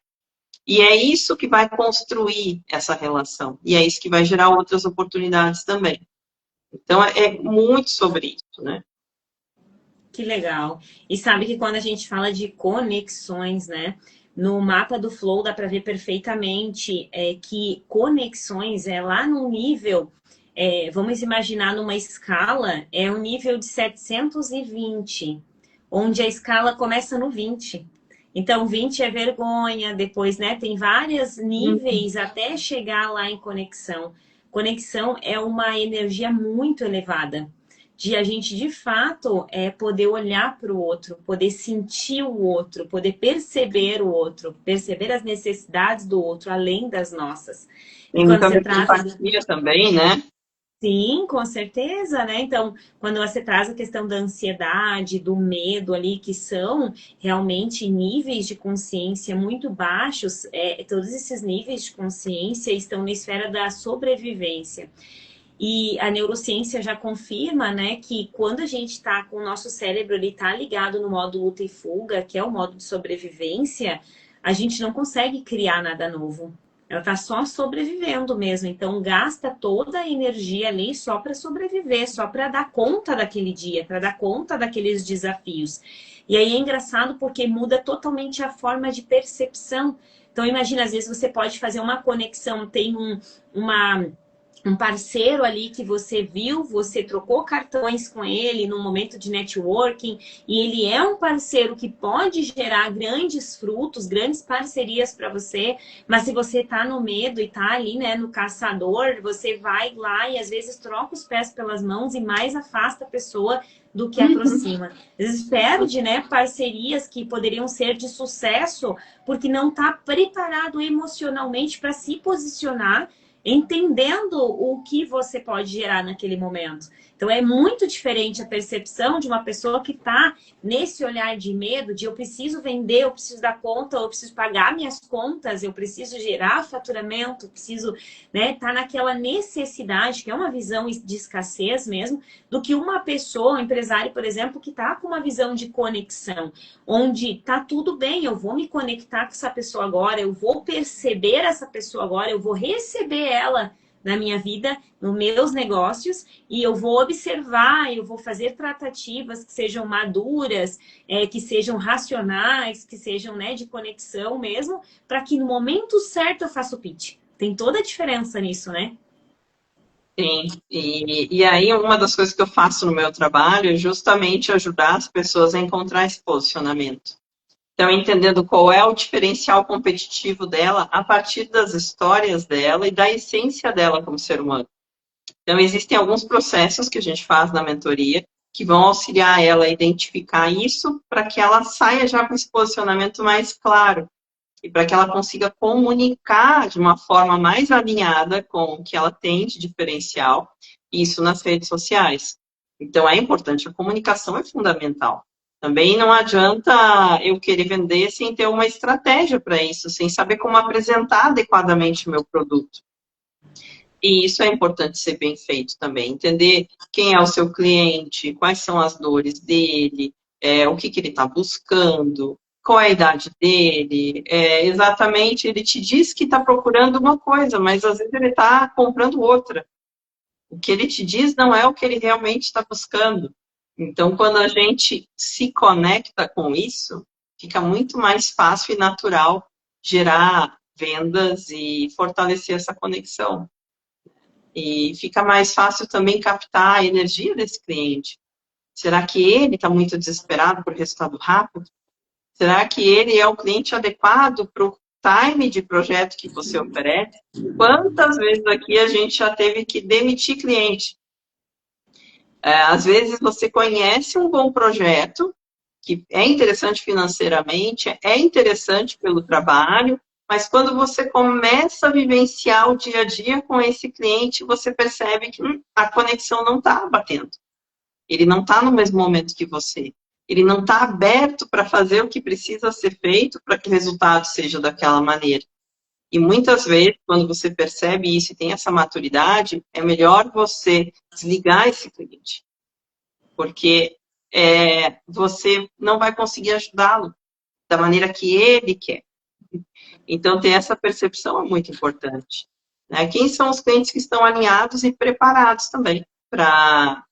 e é isso que vai construir essa relação, e é isso que vai gerar outras oportunidades também. Então, é muito sobre isso, né? Que legal. E sabe que quando a gente fala de conexões, né? No mapa do Flow dá para ver perfeitamente que conexões é lá no nível, vamos imaginar numa escala, é um nível de 720, onde a escala começa no 20. Então, 20 é vergonha, depois, né, tem vários níveis até chegar lá em conexão. Conexão é uma energia muito elevada de a gente de fato poder olhar para o outro, poder sentir o outro, poder perceber o outro, perceber as necessidades do outro além das nossas. E Tem quando muita você traz empatia também, né? Sim, com certeza, né? Então, quando você traz a questão da ansiedade, do medo ali, que são realmente níveis de consciência muito baixos, todos esses níveis de consciência estão na esfera da sobrevivência. E a neurociência já confirma, né, que quando a gente está com o nosso cérebro, ele está ligado no modo luta e fuga, que é o modo de sobrevivência, a gente não consegue criar nada novo. Ela está só sobrevivendo mesmo. Então, gasta toda a energia ali só para sobreviver, só para dar conta daquele dia, para dar conta daqueles desafios. E aí é engraçado porque muda totalmente a forma de percepção. Então, imagina, às vezes você pode fazer uma conexão, tem um parceiro ali que você viu, você trocou cartões com ele num momento de networking, e ele é um parceiro que pode gerar grandes frutos, grandes parcerias para você, mas se você tá no medo e tá ali, né, no caçador, você vai lá e às vezes troca os pés pelas mãos e mais afasta a pessoa do que aproxima. Às vezes perde, né, parcerias que poderiam ser de sucesso, porque não está preparado emocionalmente para se posicionar entendendo o que você pode gerar naquele momento. Então é muito diferente a percepção de uma pessoa que está nesse olhar de medo, de eu preciso vender, eu preciso dar conta, eu preciso pagar minhas contas, eu preciso gerar faturamento, preciso, né, tá naquela necessidade, que é uma visão de escassez mesmo, do que uma pessoa, um empresário, por exemplo, que está com uma visão de conexão, onde tá tudo bem, eu vou me conectar com essa pessoa agora, eu vou perceber essa pessoa agora, eu vou receber ela na minha vida, nos meus negócios, e eu vou observar, eu vou fazer tratativas que sejam maduras, que sejam racionais, que sejam, né, de conexão mesmo, para que no momento certo eu faça o pitch. Tem toda a diferença nisso, né? Sim, e aí uma das coisas que eu faço no meu trabalho é justamente ajudar as pessoas a encontrar esse posicionamento. Então, entendendo qual é o diferencial competitivo dela a partir das histórias dela e da essência dela como ser humano. Então, existem alguns processos que a gente faz na mentoria que vão auxiliar ela a identificar isso para que ela saia já com esse posicionamento mais claro e para que ela consiga comunicar de uma forma mais alinhada com o que ela tem de diferencial, isso nas redes sociais. Então, é importante, a comunicação é fundamental. Também não adianta eu querer vender sem ter uma estratégia para isso, sem saber como apresentar adequadamente o meu produto. E isso é importante ser bem feito também, entender quem é o seu cliente, quais são as dores dele, o que ele está buscando, qual é a idade dele, exatamente, ele te diz que está procurando uma coisa, mas às vezes ele está comprando outra. O que ele te diz não é o que ele realmente está buscando. Então, quando a gente se conecta com isso, fica muito mais fácil e natural gerar vendas e fortalecer essa conexão. E fica mais fácil também captar a energia desse cliente. Será que ele está muito desesperado por resultado rápido? Será que ele é o cliente adequado para o time de projeto que você oferece? Quantas vezes aqui a gente já teve que demitir cliente? Às vezes você conhece um bom projeto, que é interessante financeiramente, é interessante pelo trabalho, mas quando você começa a vivenciar o dia a dia com esse cliente, você percebe que a conexão não está batendo. Ele não está no mesmo momento que você. Ele não está aberto para fazer o que precisa ser feito para que o resultado seja daquela maneira. E muitas vezes, quando você percebe isso e tem essa maturidade, é melhor você desligar esse cliente. Porque você não vai conseguir ajudá-lo da maneira que ele quer. Então, ter essa percepção é muito importante. Né? Quem são os clientes que estão alinhados e preparados também para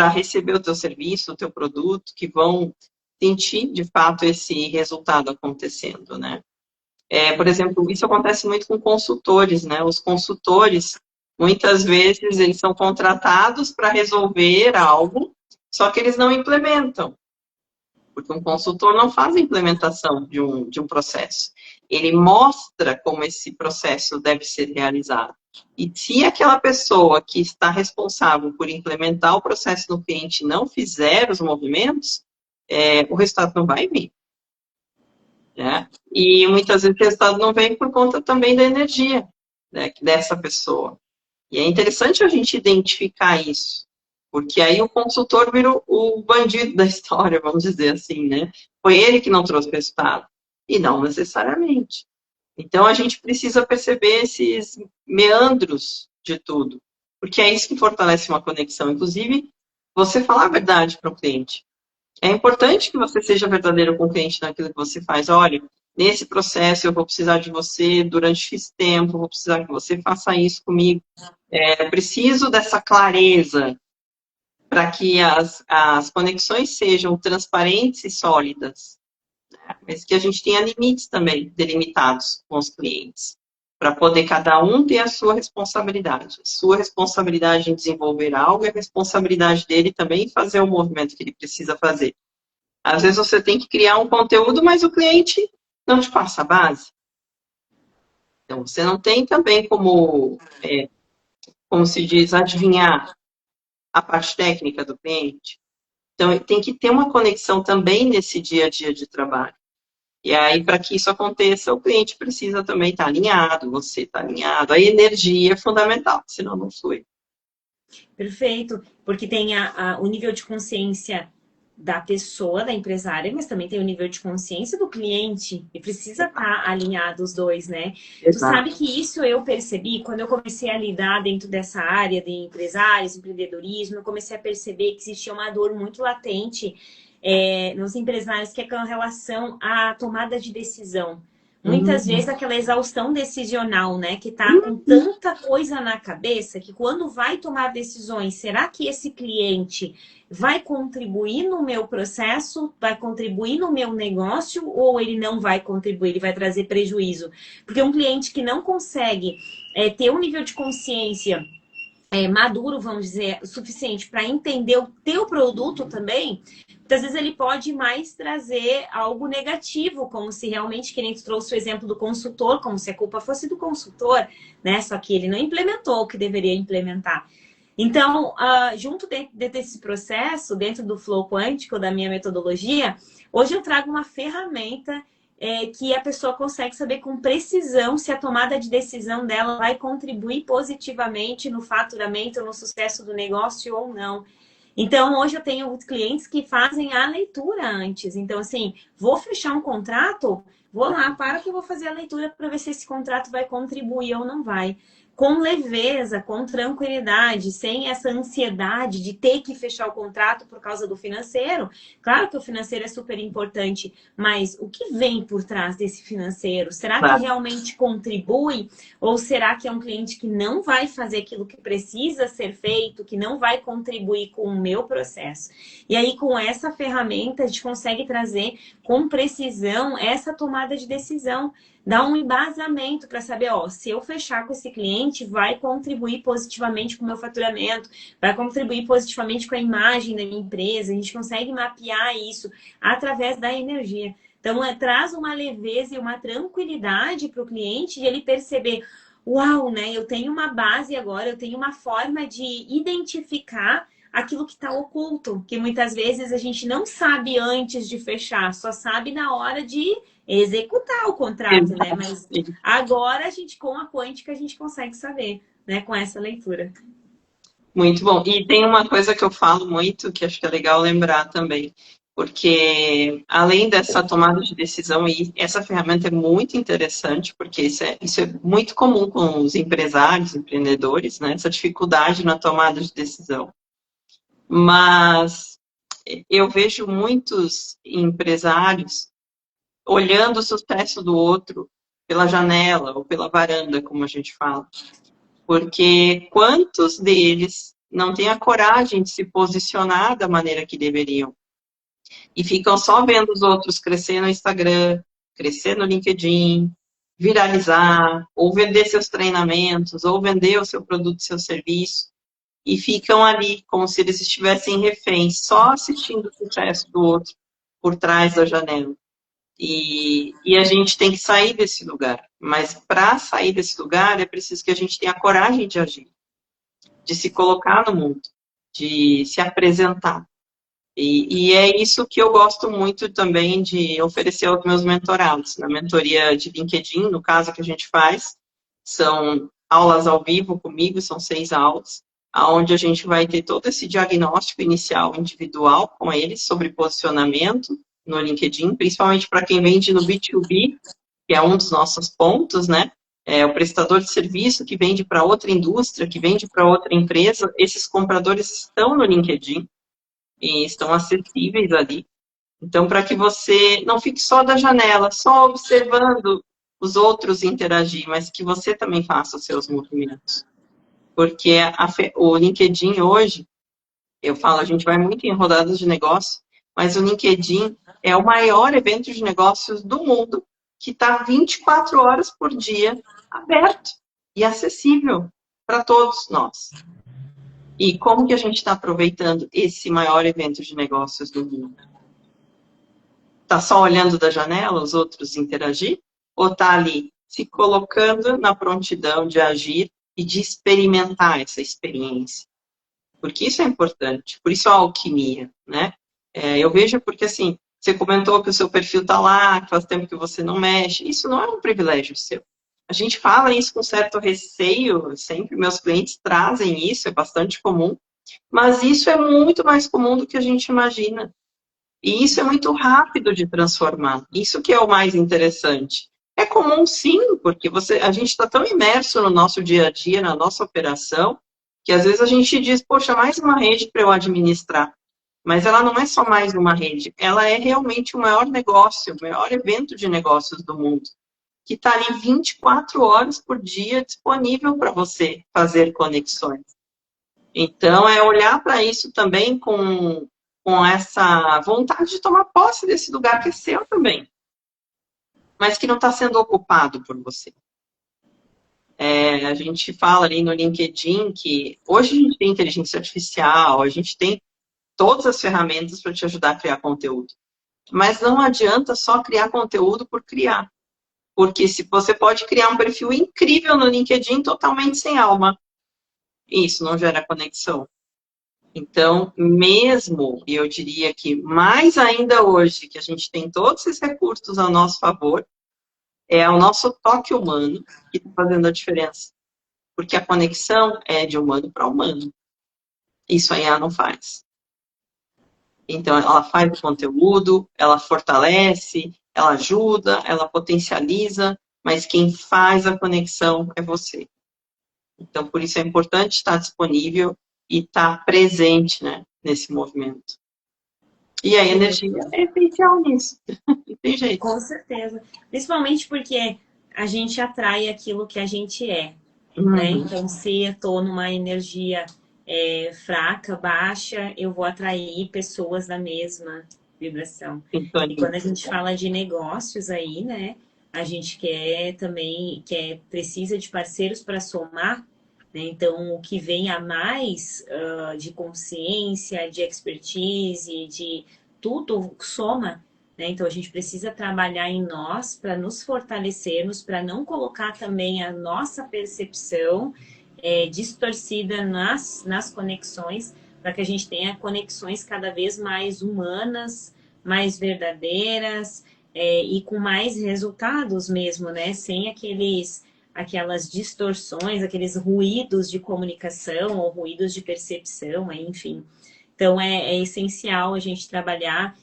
receber o teu serviço, o teu produto, que vão sentir, de fato, esse resultado acontecendo, né? Por exemplo, isso acontece muito com consultores, né? Os consultores, muitas vezes, eles são contratados para resolver algo, só que eles não implementam. Porque um consultor não faz a implementação de um processo. Ele mostra como esse processo deve ser realizado. E se aquela pessoa que está responsável por implementar o processo no cliente não fizer os movimentos, o resultado não vai vir. Né? E muitas vezes o resultado não vem por conta também da energia, né, dessa pessoa. E é interessante a gente identificar isso. Porque aí o consultor vira o bandido da história, vamos dizer assim, né? Foi ele que não trouxe resultado. E não necessariamente. Então, a gente precisa perceber esses meandros de tudo. Porque é isso que fortalece uma conexão. Inclusive, você falar a verdade para o cliente. É importante que você seja verdadeiro com o cliente naquilo que você faz. Olha, nesse processo eu vou precisar de você durante X tempo, vou precisar que você faça isso comigo. Eu preciso dessa clareza para que as conexões sejam transparentes e sólidas, né? Mas que a gente tenha limites também delimitados com os clientes, para poder cada um ter a sua responsabilidade. Sua responsabilidade em desenvolver algo e a responsabilidade dele também em fazer o movimento que ele precisa fazer. Às vezes você tem que criar um conteúdo, mas o cliente não te passa a base. Então, você não tem também como se diz, adivinhar a parte técnica do cliente. Então, tem que ter uma conexão também nesse dia a dia de trabalho. E aí, para que isso aconteça, o cliente precisa também estar alinhado, você está alinhado. A energia é fundamental, senão não flui. Perfeito, porque tem o nível de consciência da pessoa, da empresária, mas também tem o nível de consciência do cliente e precisa estar alinhado os dois, né? Exato. Tu sabe que isso eu percebi quando eu comecei a lidar dentro dessa área de empresários, empreendedorismo, eu comecei a perceber que existia uma dor muito latente nos empresários, que é com relação à tomada de decisão. Muitas vezes aquela exaustão decisional, né? Que tá com tanta coisa na cabeça que quando vai tomar decisões, será que esse cliente vai contribuir no meu processo, vai contribuir no meu negócio ou ele não vai contribuir, ele vai trazer prejuízo? Porque um cliente que não consegue ter um nível de consciência maduro, vamos dizer, suficiente para entender o teu produto também, muitas vezes ele pode mais trazer algo negativo, como se realmente, que nem tu trouxe o exemplo do consultor, como se a culpa fosse do consultor, né? Só que ele não implementou o que deveria implementar. Então, junto desse processo, dentro do flow quântico, da minha metodologia, hoje eu trago uma ferramenta que a pessoa consegue saber com precisão se a tomada de decisão dela vai contribuir positivamente no faturamento, no sucesso do negócio ou não. Então, hoje eu tenho clientes que fazem a leitura antes. Então, assim, vou fechar um contrato, vou lá, para que eu vou fazer a leitura para ver se esse contrato vai contribuir ou não vai. com leveza, com tranquilidade, sem essa ansiedade de ter que fechar o contrato por causa do financeiro. Claro que o financeiro é super importante, mas o que vem por trás desse financeiro? Será que realmente contribui? Ou será que é um cliente que não vai fazer aquilo que precisa ser feito, que não vai contribuir com o meu processo? E aí, com essa ferramenta, a gente consegue trazer com precisão essa tomada de decisão. Dá um embasamento para saber, ó, se eu fechar com esse cliente, vai contribuir positivamente com o meu faturamento, vai contribuir positivamente com a imagem da minha empresa. A gente consegue mapear isso através da energia. Então, traz uma leveza e uma tranquilidade para o cliente de ele perceber, uau, né? Eu tenho uma base agora, eu tenho uma forma de identificar aquilo que está oculto, que muitas vezes a gente não sabe antes de fechar, só sabe na hora de executar o contrato, né? Mas agora a gente, com a quântica, a gente consegue saber, né? Com essa leitura. Muito bom. E tem uma coisa que eu falo muito, que acho que é legal lembrar também, porque além dessa tomada de decisão, e essa ferramenta é muito interessante, porque isso é muito comum com os empresários, empreendedores, né? Essa dificuldade na tomada de decisão. Mas eu vejo muitos empresários olhando o sucesso do outro pela janela ou pela varanda, como a gente fala. Porque quantos deles não têm a coragem de se posicionar da maneira que deveriam? E ficam só vendo os outros crescer no Instagram, crescer no LinkedIn, viralizar, ou vender seus treinamentos, ou vender o seu produto, seu serviço, e ficam ali como se eles estivessem reféns, só assistindo o sucesso do outro por trás da janela. E a gente tem que sair desse lugar. Mas para sair desse lugar, é preciso que a gente tenha coragem de agir, de se colocar no mundo, de se apresentar. E é isso que eu gosto muito também de oferecer aos meus mentorados. Na mentoria de LinkedIn, no caso que a gente faz, são aulas ao vivo comigo, são 6 aulas, onde a gente vai ter todo esse diagnóstico inicial individual com eles sobre posicionamento no LinkedIn, principalmente para quem vende no B2B, que é um dos nossos pontos, né? É o prestador de serviço que vende para outra indústria, que vende para outra empresa. Esses compradores estão no LinkedIn e estão acessíveis ali. Então, para que você não fique só da janela, só observando os outros interagir, mas que você também faça os seus movimentos. Porque o LinkedIn hoje, eu falo, a gente vai muito em rodadas de negócio, mas o LinkedIn é o maior evento de negócios do mundo, que está 24 horas por dia aberto e acessível para todos nós. E como que a gente está aproveitando esse maior evento de negócios do mundo? Está só olhando da janela os outros interagir? Ou está ali se colocando na prontidão de agir e de experimentar essa experiência? Porque isso é importante, por isso a alquimia, né? Eu vejo porque, assim, você comentou que o seu perfil está lá, que faz tempo que você não mexe, isso não é um privilégio seu. A gente fala isso com certo receio, sempre meus clientes trazem isso, é bastante comum, mas isso é muito mais comum do que a gente imagina. E isso é muito rápido de transformar, isso que é o mais interessante. É comum sim, porque a gente está tão imerso no nosso dia a dia, na nossa operação, que às vezes a gente diz, poxa, mais uma rede para eu administrar. Mas ela não é só mais uma rede, ela é realmente o maior negócio, o maior evento de negócios do mundo, que está ali 24 horas por dia disponível para você fazer conexões. Então, é olhar para isso também com essa vontade de tomar posse desse lugar que é seu também, mas que não está sendo ocupado por você. A gente fala ali no LinkedIn que hoje a gente tem inteligência artificial, a gente tem todas as ferramentas para te ajudar a criar conteúdo. Mas não adianta só criar conteúdo por criar. Porque se você pode criar um perfil incrível no LinkedIn totalmente sem alma, isso não gera conexão. Então, mesmo, e eu diria que mais ainda hoje, que a gente tem todos esses recursos a nosso favor, é o nosso toque humano que está fazendo a diferença. Porque a conexão é de humano para humano. Isso a IA não faz. Então, ela faz o conteúdo, ela fortalece, ela ajuda, ela potencializa, mas quem faz a conexão é você. Então, por isso é importante estar disponível e estar presente, né, nesse movimento. E a energia é essencial nisso. Não tem jeito. Com certeza. Principalmente porque a gente atrai aquilo que a gente é, né? Então, se eu tô numa energia fraca, baixa, eu vou atrair pessoas da mesma vibração. E quando a gente fala de negócios aí, né? A gente quer também, precisa de parceiros para somar, né? Então, o que vem a mais de consciência, de expertise, de tudo soma, né? Então, a gente precisa trabalhar em nós para nos fortalecermos, para não colocar também a nossa percepção distorcida nas conexões, para que a gente tenha conexões cada vez mais humanas, mais verdadeiras e com mais resultados mesmo, né? Sem aquelas distorções, aqueles ruídos de comunicação ou ruídos de percepção, enfim. Então, é essencial a gente trabalhar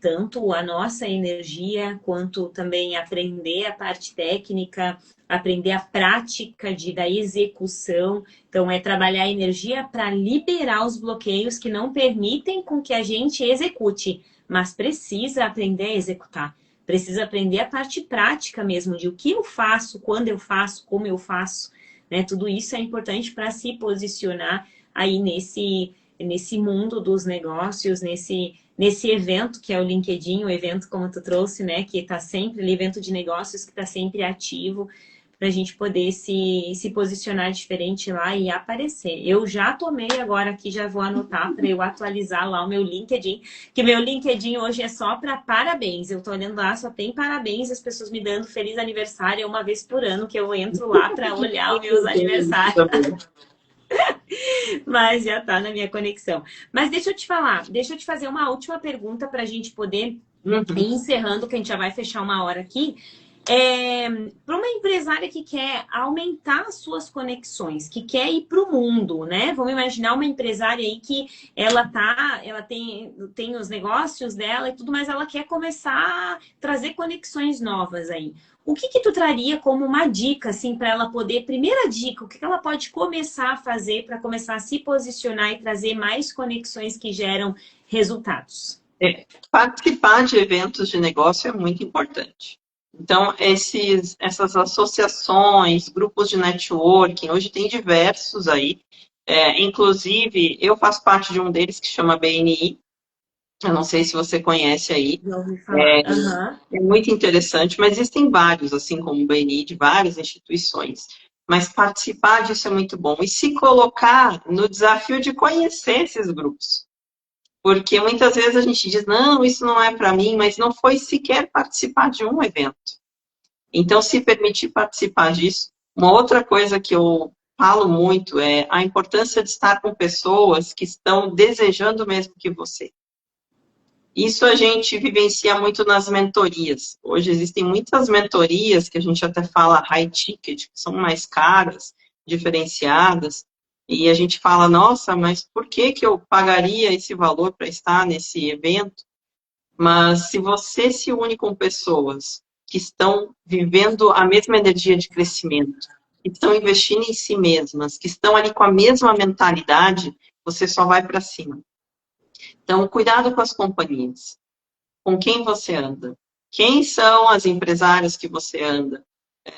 tanto a nossa energia, quanto também aprender a parte técnica, aprender a prática da execução. Então, é trabalhar a energia para liberar os bloqueios que não permitem com que a gente execute, mas precisa aprender a executar. Precisa aprender a parte prática mesmo, de o que eu faço, quando eu faço, como eu faço. Né? Tudo isso é importante para se posicionar aí nesse mundo dos negócios, nesse evento que é o LinkedIn, o evento como tu trouxe, né, que está sempre, o evento de negócios que está sempre ativo, para a gente poder se posicionar diferente lá e aparecer. Eu já tomei agora aqui, já vou anotar para eu atualizar lá o meu LinkedIn, que meu LinkedIn hoje é só para parabéns. Eu tô olhando lá, só tem parabéns, as pessoas me dando feliz aniversário, é uma vez por ano que eu entro lá para olhar os meus aniversários. Mas já tá na minha conexão. Mas deixa eu te falar, deixa eu te fazer uma última pergunta para a gente poder ir encerrando, que a gente já vai fechar uma hora aqui. Para uma empresária que quer aumentar as suas conexões, que quer ir para o mundo, né? Vamos imaginar uma empresária aí que ela tem os negócios dela e tudo, mas ela quer começar a trazer conexões novas aí. O que tu traria como uma dica, assim, para ela poder... Primeira dica, o que ela pode começar a fazer para começar a se posicionar e trazer mais conexões que geram resultados? Participar de eventos de negócio é muito importante. Então, essas associações, grupos de networking, hoje tem diversos aí. Inclusive, eu faço parte de um deles que chama BNI. Eu não sei se você conhece aí. Já ouvi falar. É muito interessante, mas existem vários, assim como o BNI, de várias instituições. Mas participar disso é muito bom. E se colocar no desafio de conhecer esses grupos. Porque muitas vezes a gente diz, não, isso não é para mim, mas não foi sequer participar de um evento. Então, se permitir participar disso. Uma outra coisa que eu falo muito é a importância de estar com pessoas que estão desejando o mesmo que você. Isso a gente vivencia muito nas mentorias. Hoje existem muitas mentorias que a gente até fala high ticket, que são mais caras, diferenciadas, e a gente fala, nossa, mas por que eu pagaria esse valor para estar nesse evento? Mas se você se une com pessoas que estão vivendo a mesma energia de crescimento, que estão investindo em si mesmas, que estão ali com a mesma mentalidade, você só vai para cima. Então, cuidado com as companhias. Com quem você anda? Quem são as empresárias que você anda?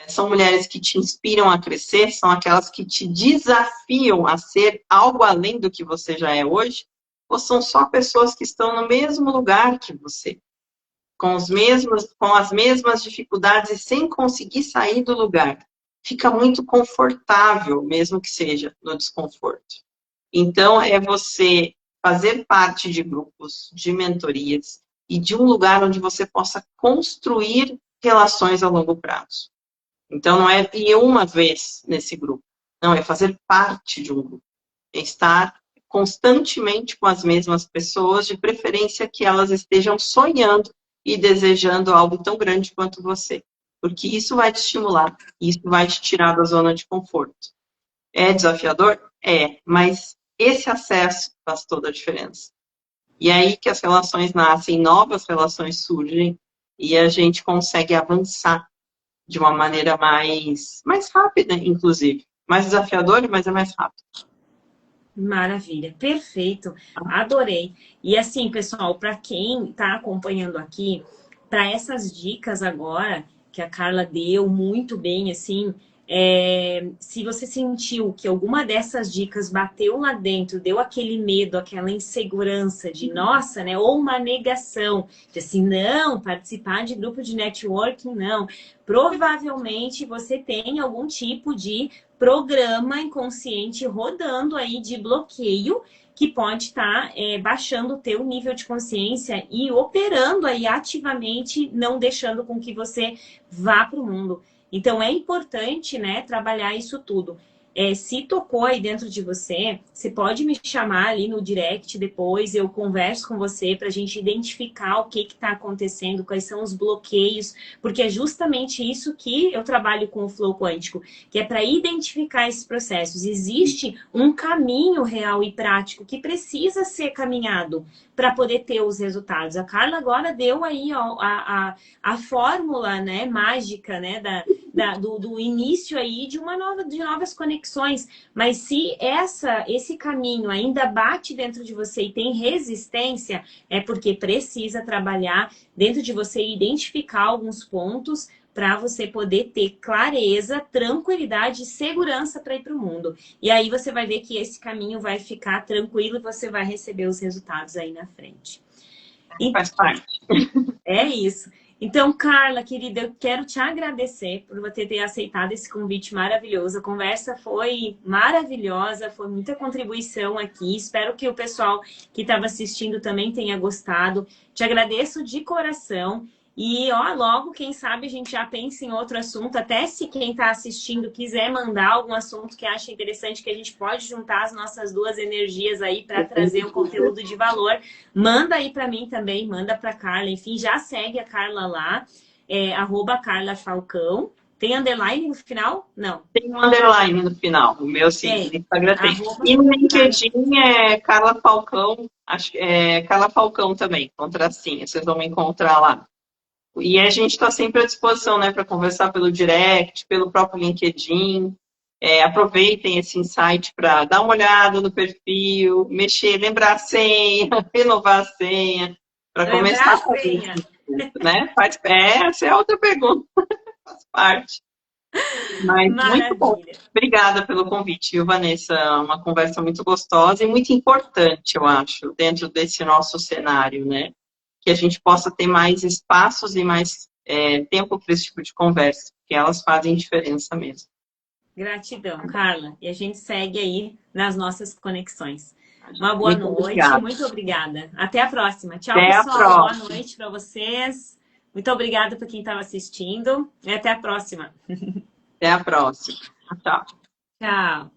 São mulheres que te inspiram a crescer? São aquelas que te desafiam a ser algo além do que você já é hoje? Ou são só pessoas que estão no mesmo lugar que você? Com as mesmas dificuldades e sem conseguir sair do lugar? Fica muito confortável, mesmo que seja no desconforto. Então, é você fazer parte de grupos, de mentorias, e de um lugar onde você possa construir relações a longo prazo. Então, não é ir uma vez nesse grupo. Não, é fazer parte de um grupo. É estar constantemente com as mesmas pessoas, de preferência que elas estejam sonhando e desejando algo tão grande quanto você. Porque isso vai te estimular, isso vai te tirar da zona de conforto. É desafiador? É, mas esse acesso faz toda a diferença. E é aí que as relações nascem, novas relações surgem e a gente consegue avançar de uma maneira mais rápida, inclusive. mais desafiador, mas é mais rápido. Maravilha, perfeito, adorei. E assim, pessoal, para quem está acompanhando aqui, para essas dicas agora que a Carla deu muito bem, assim, se você sentiu que alguma dessas dicas bateu lá dentro, deu aquele medo, aquela insegurança de nossa, né? Ou uma negação, de assim, não, participar de grupo de networking, não. Provavelmente você tem algum tipo de programa inconsciente rodando aí de bloqueio que pode estar baixando o teu nível de consciência e operando aí ativamente, não deixando com que você vá para o mundo. Então, é importante, né, trabalhar isso tudo. Se tocou aí dentro de você, você pode me chamar ali no direct depois, eu converso com você para a gente identificar o que está acontecendo, quais são os bloqueios, porque é justamente isso que eu trabalho com o flow quântico, que é para identificar esses processos. Existe um caminho real e prático que precisa ser caminhado para poder ter os resultados. A Carla agora deu aí ó, a fórmula, né, mágica, né, do início aí de novas conexões. Mas se esse caminho ainda bate dentro de você e tem resistência, é porque precisa trabalhar dentro de você e identificar alguns pontos para você poder ter clareza, tranquilidade e segurança para ir para o mundo. E aí você vai ver que esse caminho vai ficar tranquilo e você vai receber os resultados aí na frente. Faz parte. É isso. Então, Carla, querida, eu quero te agradecer por você ter aceitado esse convite maravilhoso. A conversa foi maravilhosa, foi muita contribuição aqui. Espero que o pessoal que estava assistindo também tenha gostado. Te agradeço de coração. E, ó, logo, quem sabe a gente já pensa em outro assunto. Até se quem está assistindo quiser mandar algum assunto que acha interessante, que a gente pode juntar as nossas duas energias aí para trazer um conteúdo de valor, manda aí para mim também, manda para Carla. Enfim, já segue a Carla lá, @Carla Falcão. Tem underline no final? Não. Tem um underline no final. O meu, sim, no Instagram tem. E no LinkedIn é Carla Falcão. Acho que é Carla Falcão também, com tracinho. Vocês vão me encontrar lá. E a gente está sempre à disposição, né, para conversar pelo direct, pelo próprio LinkedIn. Aproveitem esse insight para dar uma olhada no perfil, mexer, lembrar a senha, renovar a senha, para começar a fazer isso, né? Essa é outra pergunta, faz parte. Mas maravilha. Muito bom. Obrigada pelo convite, viu, Vanessa? Uma conversa muito gostosa e muito importante, eu acho, dentro desse nosso cenário, né? Que a gente possa ter mais espaços e mais tempo para esse tipo de conversa, porque elas fazem diferença mesmo. Gratidão, Carla. E a gente segue aí nas nossas conexões. Uma boa Muito noite, obrigada. Muito obrigada. Até a próxima. Tchau, Até pessoal. Boa noite para vocês. Muito obrigada por quem estava assistindo. E até a próxima. Até a próxima. Tchau. Tchau.